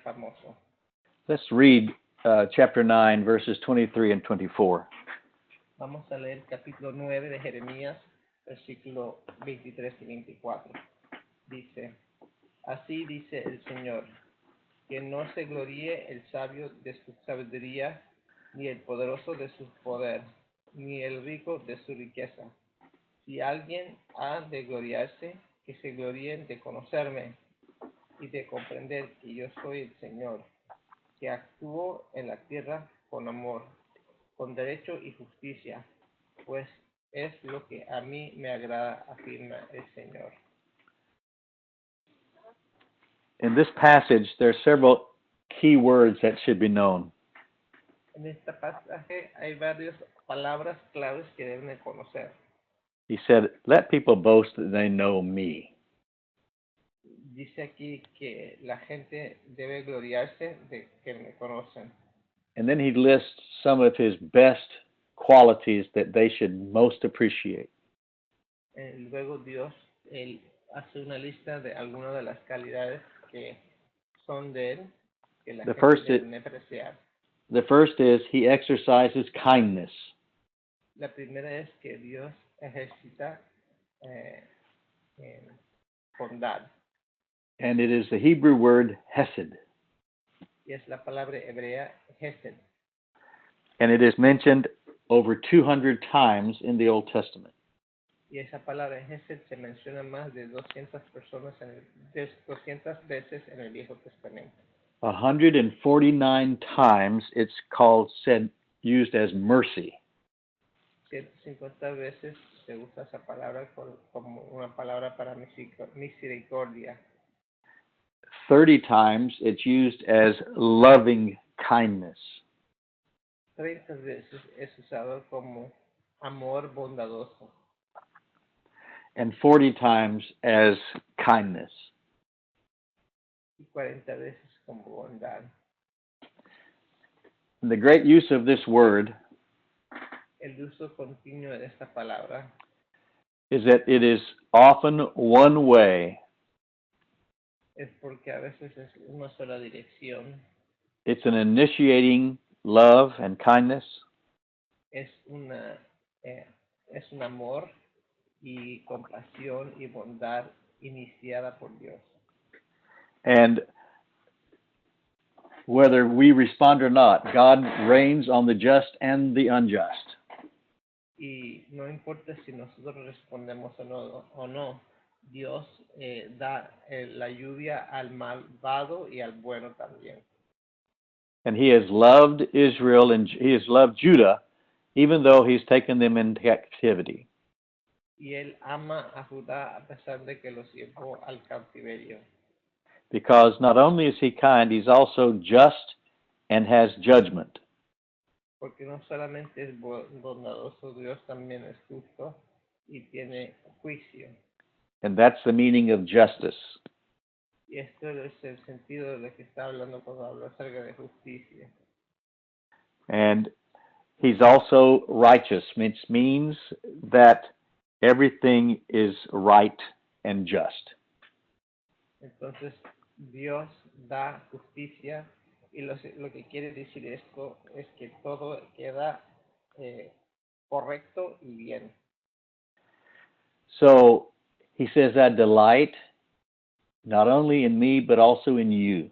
famoso. Let's read chapter 9, verses 23 and 24. Vamos a leer capítulo 9 de Jeremías, versículo 23 y 24. Dice, así dice el Señor, que no se gloríe el sabio de su sabiduría, ni el poderoso de su poder, ni el rico de su riqueza. Si alguien ha de gloriarse, que se gloríe de conocerme y de comprender que yo soy el Señor, que actúo en la tierra con amor, con derecho y justicia, pues es lo que a mí me agrada, afirma el Señor. In this passage, there are several key words that should be known. En este pasaje hay varias palabras claves que deben de conocer. He said, let people boast that they know me. Dice aquí que la gente debe gloriarse de que me conocen. And then he lists some of his best qualities that they should most appreciate. Luego Dios él hace una lista de algunas de las calidades que son de él, que la gente debe apreciar. The first is he exercises kindness. La primera es que Dios ejercita bondad. And it is the Hebrew word hesed. Y es la palabra hebrea hesed. And it is mentioned over 200 times in the Old Testament. Y esa palabra hesed se menciona más de 200 veces en el Viejo Testamento. 149 times it's called said used as mercy. 150 veces se usa esa palabra como una palabra para misericordia. 30 times it's used as loving kindness. 30 veces es usado como amor bondadoso. And 40 times as kindness. Y 40 veces como bondad. The great use of this word El uso continuo de esta palabra is that it is often one way. es porque a veces es una sola dirección. It's an initiating love and kindness. Es un amor y compasión y bondad iniciada por Dios. And whether we respond or not, God reigns on the just and the unjust. Y no importa si nosotros respondemos o no, Dios da la lluvia al malvado y al bueno también. And he has loved Israel and he has loved Judah, even though he's taken them into captivity. Y él ama a Judá a pesar de que los llevó al cautiverio. Because not only is he kind, he's also just and has judgment. Porque no solamente es bondadoso, Dios también es justo y tiene juicio. And that's the meaning of justice. Y esto es el sentido de lo que está hablando cuando habla acerca de justicia. And he's also righteous, which means that everything is right and just. Entonces, Dios da justicia y lo que quiere decir esto es que todo queda correcto y bien. So he says, I delight not only in me, but also in you.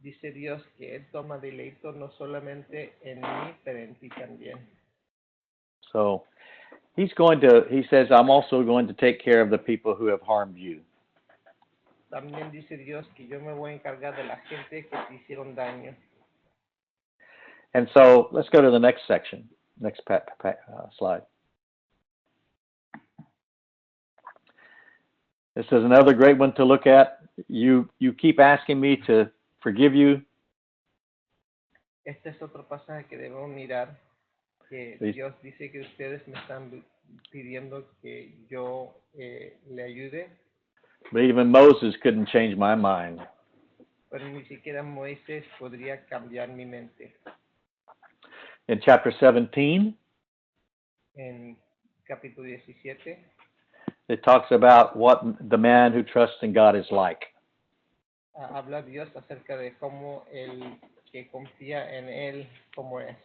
Dice Dios que Él toma deleito no solamente en mí, pero en ti también. So he says, I'm also going to take care of the people who have harmed you. También dice Dios que yo me voy a encargar de la gente que te hicieron daño. And so let's go to the next section, next slide. This is another great one to look at. You keep asking me to forgive you. Este es otro pasaje que debemos mirar, que Sí. Dios dice que ustedes me están pidiendo que yo le ayude, But even Moses couldn't change my mind. pero ni siquiera Moisés podría cambiar mi mente. In chapter 17, En capítulo 17, it talks about what the man who trusts in God is like. habla Dios acerca de cómo el que confía en Él, cómo es.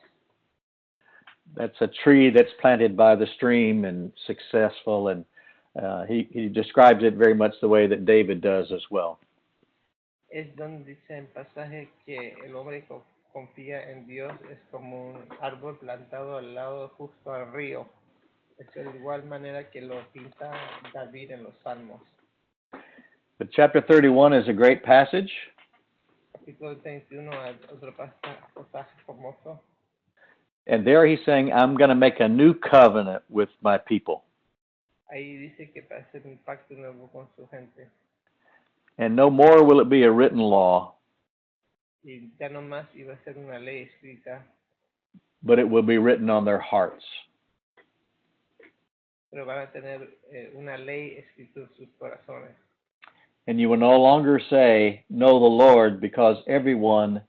That's a tree that's planted by the stream and successful, and he describes it very much the way that David does as well. Es donde dice en pasaje que el hombre que confía en Dios es como un árbol plantado al lado justo al río. Es de igual manera que lo pinta David en los Salmos. But chapter 31 is a great passage. Capítulo 31, otro pasaje famoso. And there he's saying, I'm going to make a new covenant with my people. Ahí dice que va a hacer un pacto nuevo con su gente. And no more will it be a written law, Y ya no más iba a ser una ley escrita, but it will be written on their hearts. pero van a tener una ley escrita en sus corazones. And you will no longer say, know the Lord, because everyone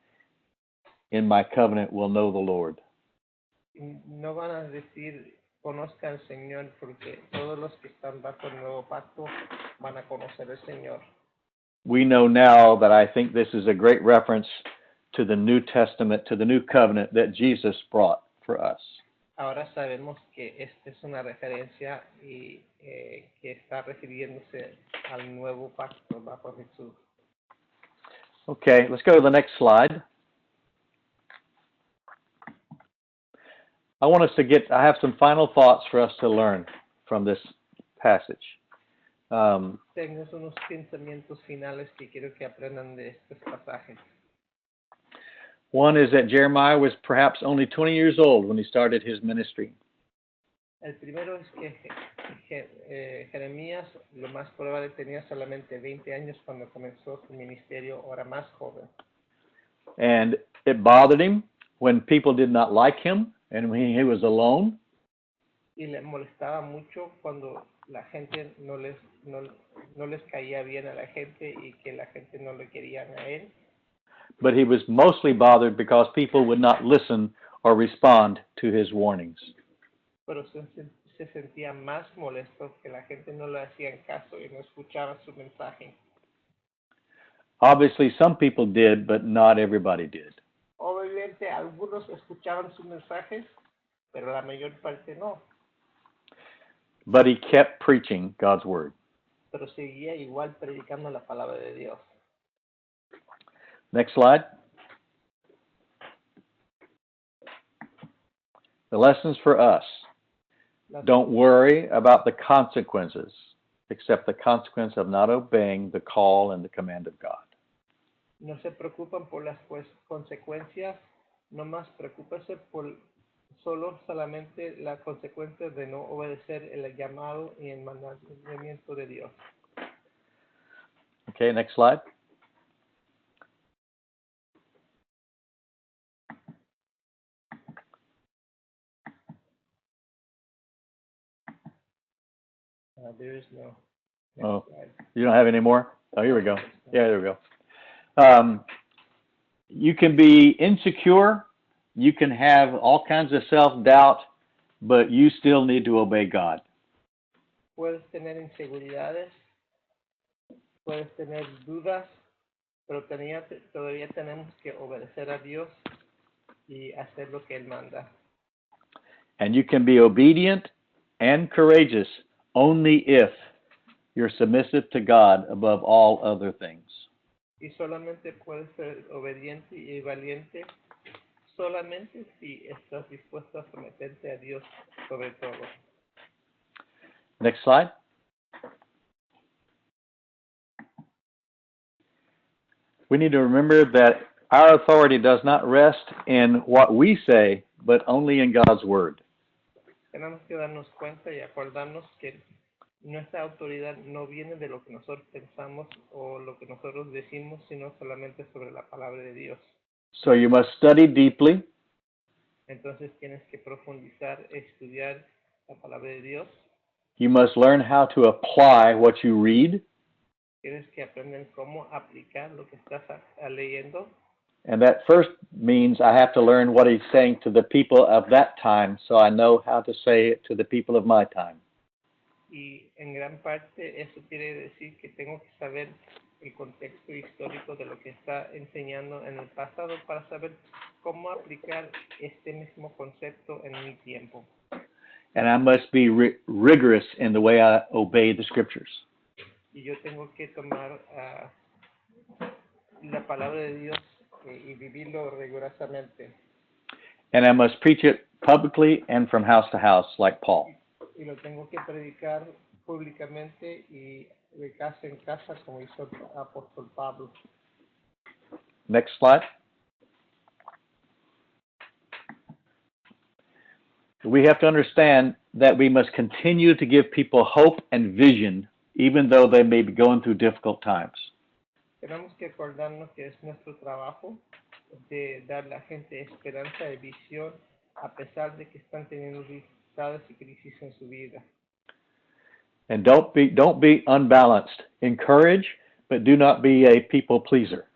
in my covenant will know the Lord. Y no van a decir, conozca al Señor, porque todos los que están bajo el nuevo pacto van a conocer al Señor. We know now that I think this is a great reference to the New Testament, to the new covenant that Jesus brought for us. Ahora sabemos que esta es una referencia y que está refiriéndose al nuevo pacto bajo Jesús. Okay, let's go to the next slide. I have some final thoughts for us to learn from this passage. Tengo unos pensamientos finales que quiero que aprendan de estos pasajes. One is that Jeremiah was perhaps only 20 years old when he started his ministry. El primero es que Jeremías, lo más probable, tenía solamente 20 años cuando comenzó su ministerio, ahora más joven. And it bothered him when people did not like him and when he was alone. Y le molestaba mucho cuando la gente no les caía bien a la gente y que la gente no le querían a él. But he was mostly bothered because people would not listen or respond to his warnings. Pero se sentía más molesto que la gente no le hacían caso y no escuchaba su mensaje. Obviously, some people did, but not everybody did. Obviamente, algunos escuchaban sus mensajes, pero la mayor parte no. But he kept preaching God's word. Pero seguía igual predicando la palabra de Dios. Next slide. The lessons for us. Don't worry about the consequences, except the consequence of not obeying the call and the command of God. No se preocupan por las consecuencias, nomás preocúpese por solamente la consecuencia de no obedecer el llamado y el mandamiento de Dios. Okay, next slide. There is no Oh, slide. you don't have any more? Oh, here we go. Yeah, there we go. You can be insecure. You can have all kinds of self-doubt, but you still need to obey God. Puedes tener inseguridades, puedes tener dudas, pero todavía tenemos que obedecer a Dios y hacer lo que Él manda. And you can be obedient and courageous only if you're submissive to God above all other things. Y solamente puedes ser obediente y valiente solamente si estás dispuesto a someterte a Dios sobre todo. Next slide. We need to remember that our authority does not rest in what we say, but only in God's word. Tenemos que darnos cuenta y acordarnos que nuestra autoridad no viene de lo que nosotros pensamos o lo que nosotros decimos, sino solamente sobre la palabra de Dios. So you must study deeply. Entonces tienes que profundizar, estudiar la palabra de Dios. You must learn how to apply what you read. Tienes que aprender cómo aplicar lo que estás leyendo. And that first means I have to learn what he's saying to the people of that time so I know how to say it to the people of my time. Y en gran parte eso quiere decir que tengo que saber el contexto histórico de lo que está enseñando en el pasado para saber cómo aplicar este mismo concepto en mi tiempo. And I must be rigorous in the way I obey the scriptures. Y yo tengo que tomar la palabra de Dios y vivirlo rigurosamente. And I must preach it publicly and from house to house like Paul. Y lo tengo que predicar públicamente y de casa en casa como hizo el apóstol Pablo. Next slide. We have to understand that we must continue to give people hope and vision even though they may be going through difficult times. Tenemos que acordarnos que es nuestro trabajo de dar a la gente esperanza y visión a pesar de que están teniendo dificultades y crisis en su vida. And don't be unbalanced. Encourage, but do not be a people pleaser.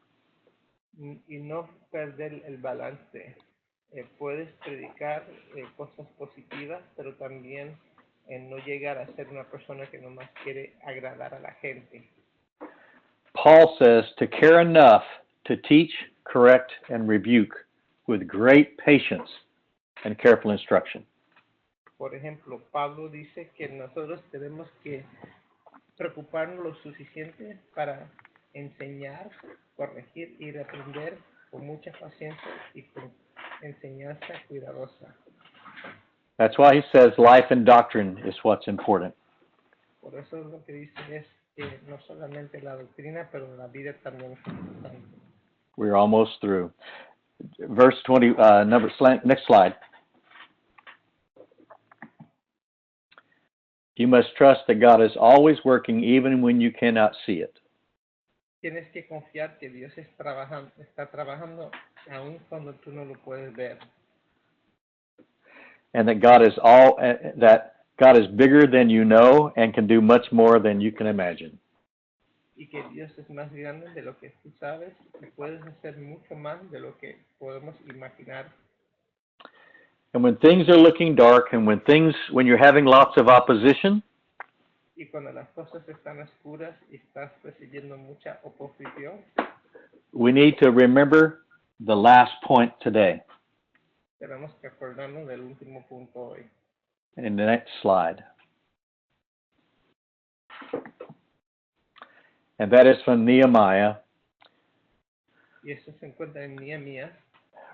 Y no perder el balance. Puedes predicar cosas positivas, pero también no llegar a ser una persona que nomás quiere agradar a la gente. Paul says to care enough to teach, correct, and rebuke with great patience and careful instruction. Por ejemplo, Pablo dice que nosotros tenemos que preocuparnos lo suficiente para enseñar, corregir y reprender con mucha paciencia y con enseñanza cuidadosa. That's why he says life and doctrine is what's important. Por eso lo que dice es que no solamente la doctrina, pero la vida también es importante. We're almost through. verse 20, next slide. You must trust that God is always working even when you cannot see it. Tienes que confiar que Dios está trabajando aun cuando tú no lo puedes ver. And that God is bigger than you know and can do much more than you can imagine. Y que Dios es más grande de lo que tú sabes y puedes hacer mucho más de lo que podemos imaginar. And when things are looking dark and when you're having lots of opposition, Y cuando las cosas están oscuras y estás recibiendo mucha oposición, we need to remember the last point today. tenemos que acordarnos del último punto hoy. In the next slide. And that is from Nehemiah. Y eso se encuentra en Nehemías.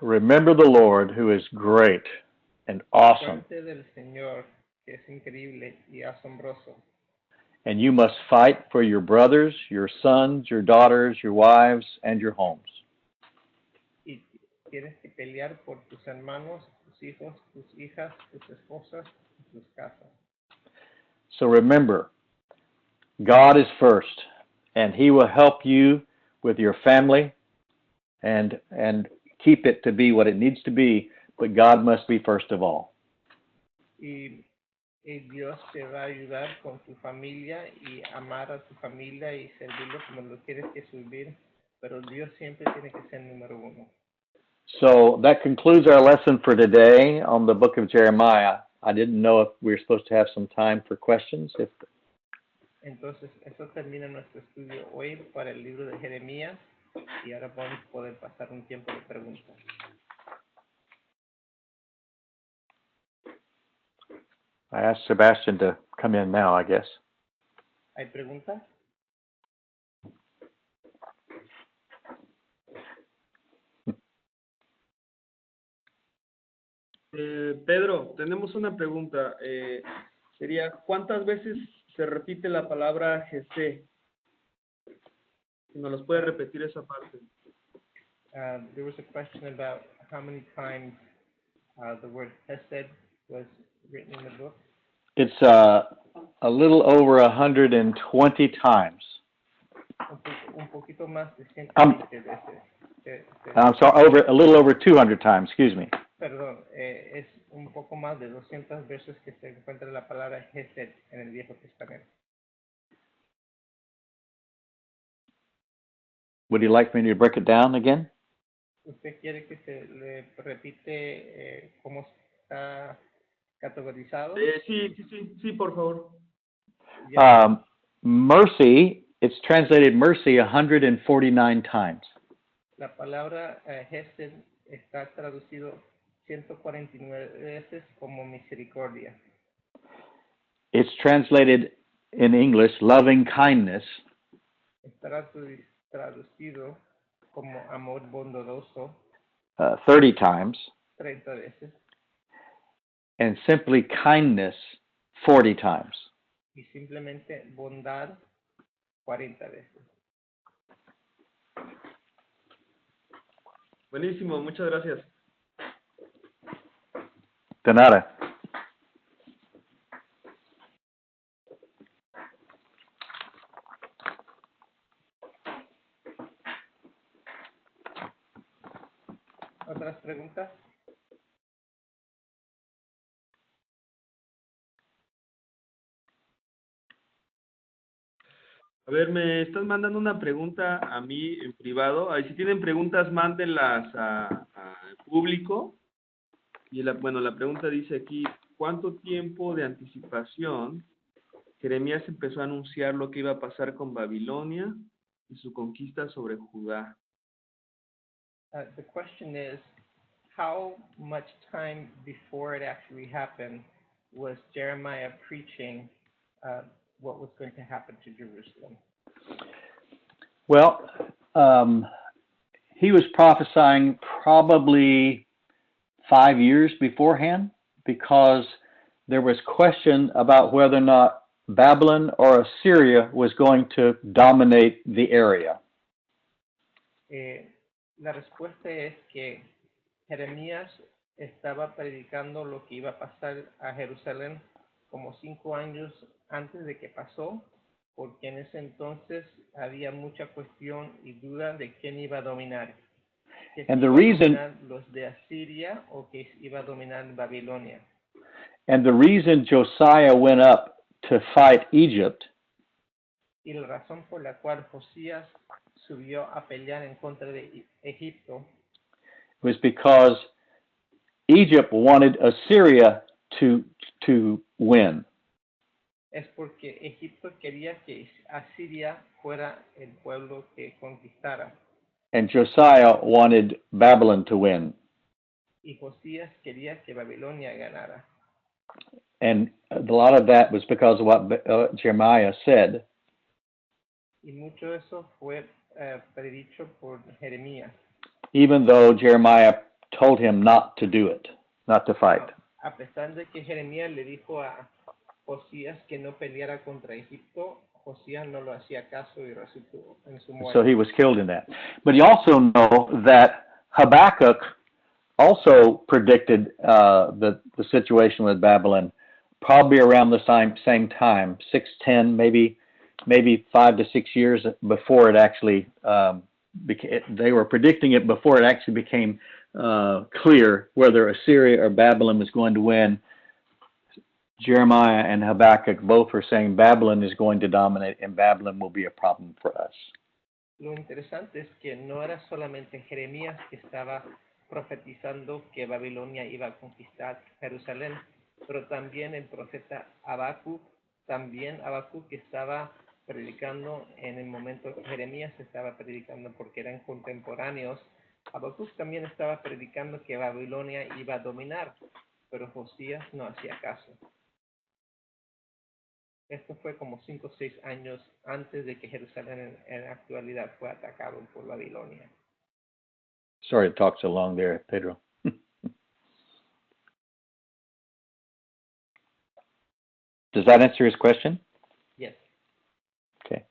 Remember the Lord who is great and awesome. Acuérdate del Señor, que es increíble y asombroso. And you must fight for your brothers, your sons, your daughters, your wives, and your homes. Y tienes que pelear por tus hermanos, tus hijos, tus hijas, tus esposas, y tus casas. So remember, God is first, and He will help you with your family and keep it to be what it needs to be, but God must be first of all. Y Dios te va a ayudar con tu familia y amar a tu familia y servirlo como lo quieres que servir, pero Dios siempre tiene que ser número uno. So that concludes our lesson for today on the book of Jeremiah. I didn't know if we were supposed to have some time for questions. Entonces, eso termina nuestro estudio hoy para el libro de Jeremías y ahora vamos a poder pasar un tiempo de preguntas. I asked Sebastian to come in now, I guess. ¿Hay preguntas? Pedro, tenemos una pregunta. Sería, ¿cuántas veces se repite la palabra Jesé? Si nos los puede repetir esa parte. There was a question about how many times the word Hesed was written in the book. It's a little over 120 times. Un poquito más de 120 veces. I'm sorry, a little over 200 times, excuse me. Perdón, es un poco más de 200 veces que se encuentra la palabra Hesed en el Viejo Testamento. Would you like me to break it down again? ¿Usted quiere que se le repite cómo está categorizado? Sí, por favor. Mercy, it's translated mercy 149 times. La palabra Hesed está traducido 149 veces como misericordia. It's translated in English loving kindness. Está traducido como amor bondadoso 30 times. 30 veces. And simply kindness 40 times. Y simplemente bondad 40 veces. Buenísimo, muchas gracias. De nada. ¿Otras preguntas? A ver, me están mandando una pregunta a mí en privado. Ahí, si tienen preguntas, mándenlas al público. Y la pregunta dice aquí, ¿cuánto tiempo de anticipación Jeremías empezó a anunciar lo que iba a pasar con Babilonia y su conquista sobre Judá? The question is, how much time before it actually happened was Jeremiah preaching what was going to happen to Jerusalem? Well, he was prophesying probably 5 years beforehand because there was question about whether or not Babylon or Assyria was going to dominate the area. La respuesta es que Jeremías estaba predicando lo que iba a pasar a Jerusalén como 5 años antes de que pasó, porque en ese entonces había mucha cuestión y duda de quién iba a dominar. Que si And the iba a reason dominar los de Asiria o que iba a dominar Babilonia. and the reason Josiah went up to fight Egypt Y la razón por la cual Josías subió a pelear en contra de Egipto was because Egypt wanted Assyria to win. es porque Egipto quería que Asiria fuera el pueblo que conquistara And Josiah wanted Babylon to win. y Josías quería que Babilonia ganara. And a lot of that was because of what Jeremiah said. Y mucho de eso fue predicho por Jeremías. Even though Jeremiah told him not to do it, not to fight. A pesar de que Jeremías le dijo a Josías que no peleara contra Egipto, Josías no lo hacía caso y resultó en su muerte. So he was killed in that. But you also know that Habakkuk also predicted the situation with Babylon probably around the same time, 610, maybe 5 to 6 years before it actually they were predicting it before it actually became clear whether Assyria or Babylon was going to win. Jeremiah and Habakkuk both were saying Babylon is going to dominate and Babylon will be a problem for us. Lo interesante es que no era solamente Jeremías que estaba profetizando que Babilonia iba a conquistar Jerusalén, pero también el profeta Habacuc, que estaba predicando en el momento que Jeremías estaba predicando porque eran contemporáneos. Habacuc también estaba predicando que Babilonia iba a dominar, pero Josías no hacía caso. Esto fue como 5 o 6 años antes de que Jerusalén en la actualidad fue atacado por Babilonia. Sorry to talk so long there, Pedro. Does that answer his question? Yes. Okay.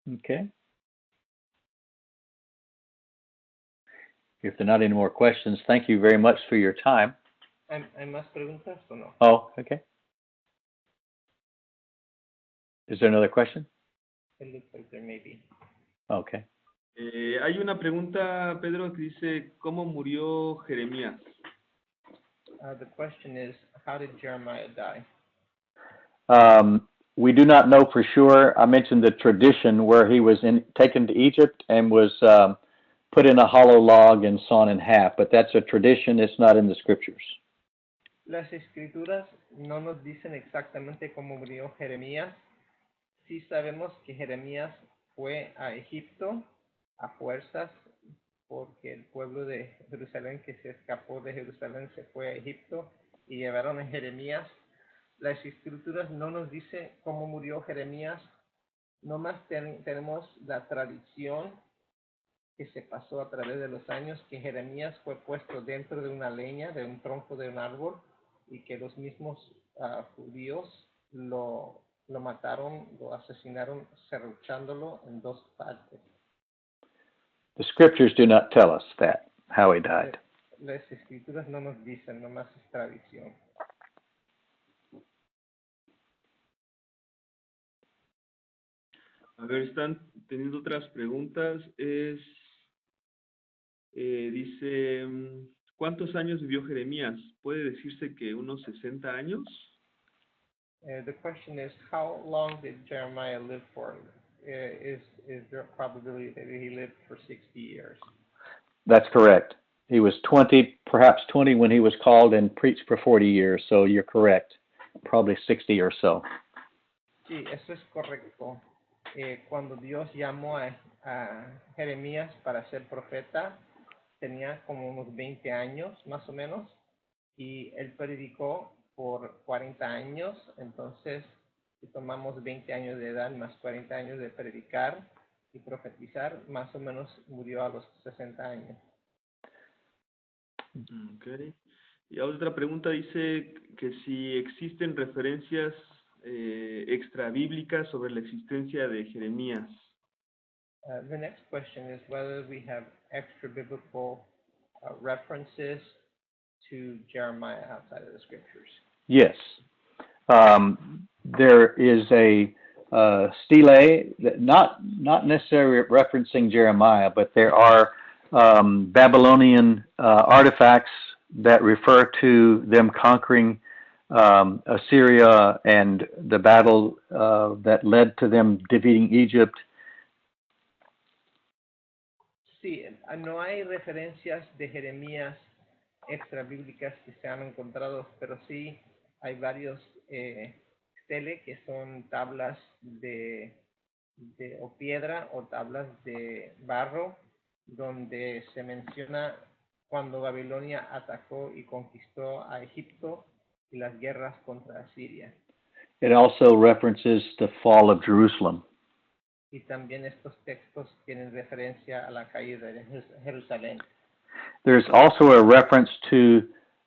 Okay. If there are not any more questions, thank you very much for your time. ¿Hay más preguntas o no? Oh, okay. Is there another question? It looks like there may be. Okay. Hay una pregunta, Pedro, que dice, ¿cómo murió Jeremías? The question is, how did Jeremiah die? We do not know for sure. I mentioned the tradition where he was taken to Egypt and was put in a hollow log and sawn in half, but that's a tradition. It's not in the scriptures. Las escrituras no nos dicen exactamente cómo murió Jeremías. Sí sabemos que Jeremías fue a Egipto a fuerzas porque el pueblo de Jerusalén que se escapó de Jerusalén se fue a Egipto y llevaron a Jeremías. Las escrituras no nos dicen cómo murió Jeremías, nomás tenemos la tradición que se pasó a través de los años que Jeremías fue puesto dentro de una leña, de un tronco de un árbol, y que los mismos judíos lo mataron, lo asesinaron, serruchándolo en 2 partes. The scriptures do not tell us that, how he died. Las escrituras no nos dicen, nomás es tradición. A ver, están teniendo otras preguntas. Dice, ¿cuántos años vivió Jeremías? ¿Puede decirse que unos 60 años? The question is, how long did Jeremiah live for? Is there a probability that he lived for 60 years? That's correct. He was 20, perhaps 20 when he was called and preached for 40 years, so you're correct. Probably 60 or so. Sí, eso es correcto. Cuando Dios llamó a Jeremías para ser profeta, tenía como unos 20 años, más o menos, y él predicó por 40 años, entonces si tomamos 20 años de edad más 40 años de predicar y profetizar, más o menos murió a los 60 años. Okay. Y otra pregunta dice que si existen referencias extra bíblicas sobre la existencia de Jeremías. The next question is whether we have extra biblical references to Jeremiah outside of the scriptures. Yes. There is a stele, that not necessarily referencing Jeremiah, but there are Babylonian artifacts that refer to them conquering Assyria and the battle that led to them defeating Egypt. Sí, no hay referencias de Jeremías extra bíblicas que se han encontrado, pero sí hay varios stele que son tablas o piedra o tablas de barro donde se menciona cuando Babilonia atacó y conquistó a Egipto y las guerras contra Asiria. It also references the fall of Jerusalem. Y también estos textos tienen referencia a la caída de Jerusalén. There's also a reference to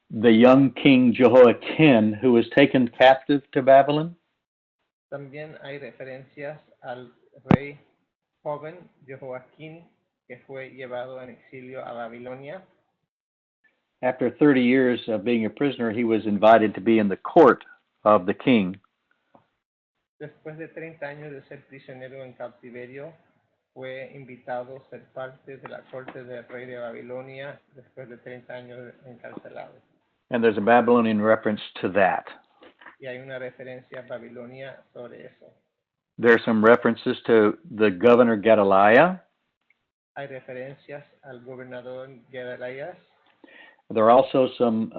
the young king Jehoiakim, who was taken captive to Babylon. También hay referencias al rey joven Jehoiakim que fue llevado en exilio a Babilonia. After 30 years of being a prisoner, he was invited to be in the court of the king. Después de 30 años de ser prisionero en cautiverio, fue invitado a ser parte de la corte del rey de Babilonia después de 30 años encarcelado. And there's a Babylonian reference to that. Y hay una referencia a Babilonia sobre eso. There are some references to the governor Gedaliah. Hay referencias al gobernador Gedaliah. There are also some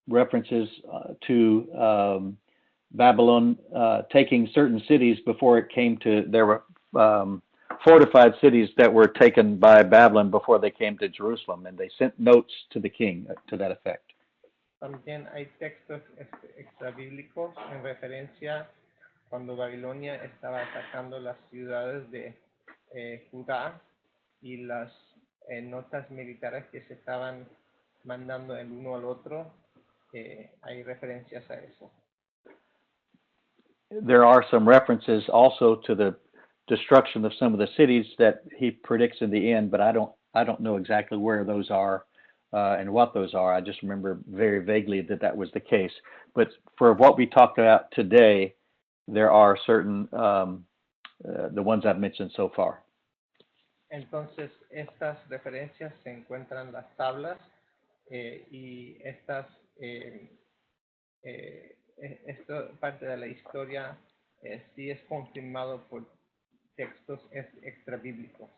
references to Babylon taking certain cities before it came to, there were fortified cities that were taken by Babylon before they came to Jerusalem, and they sent notes to the king to that effect. También hay textos extrabíblicos en referencia cuando Babilonia estaba atacando las ciudades de Judá y las notas militares que se estaban mandando el uno al otro, hay referencias a eso. There are some references also to the destruction of some of the cities that he predicts in the end, but I don't know exactly where those are and what those are. I just remember very vaguely that was the case. But for what we talked about today, there are certain the ones I've mentioned so far. Entonces, estas referencias se encuentran en las tablas y estas esto parte de la historia sí es confirmado por textos extrabíblicos.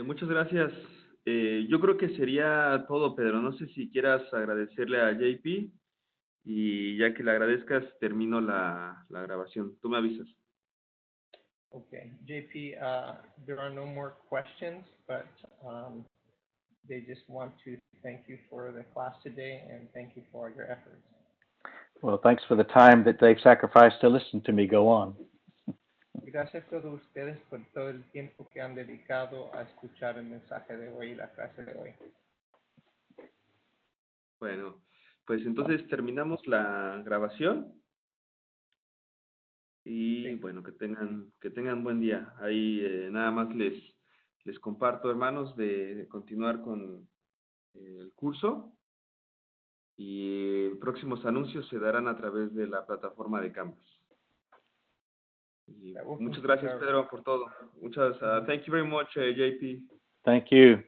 Muchas gracias. Yo creo que sería todo, Pedro. No sé si quieras agradecerle a JP y ya que le agradezcas, termino la grabación. Tú me avisas. Okay, JP, there are no more questions, but they just want to thank you for the class today and thank you for your efforts. Well, thanks for the time that they've sacrificed to listen to me go on. Gracias a todos ustedes por todo el tiempo que han dedicado a escuchar el mensaje de hoy y la clase de hoy. Bueno, pues entonces terminamos la grabación y sí. Bueno, que tengan buen día. Ahí nada más les comparto, hermanos, de continuar con el curso y próximos anuncios se darán a través de la plataforma de Campus. Y muchas gracias, Pedro, por todo. Thank you very much, JP. Thank you.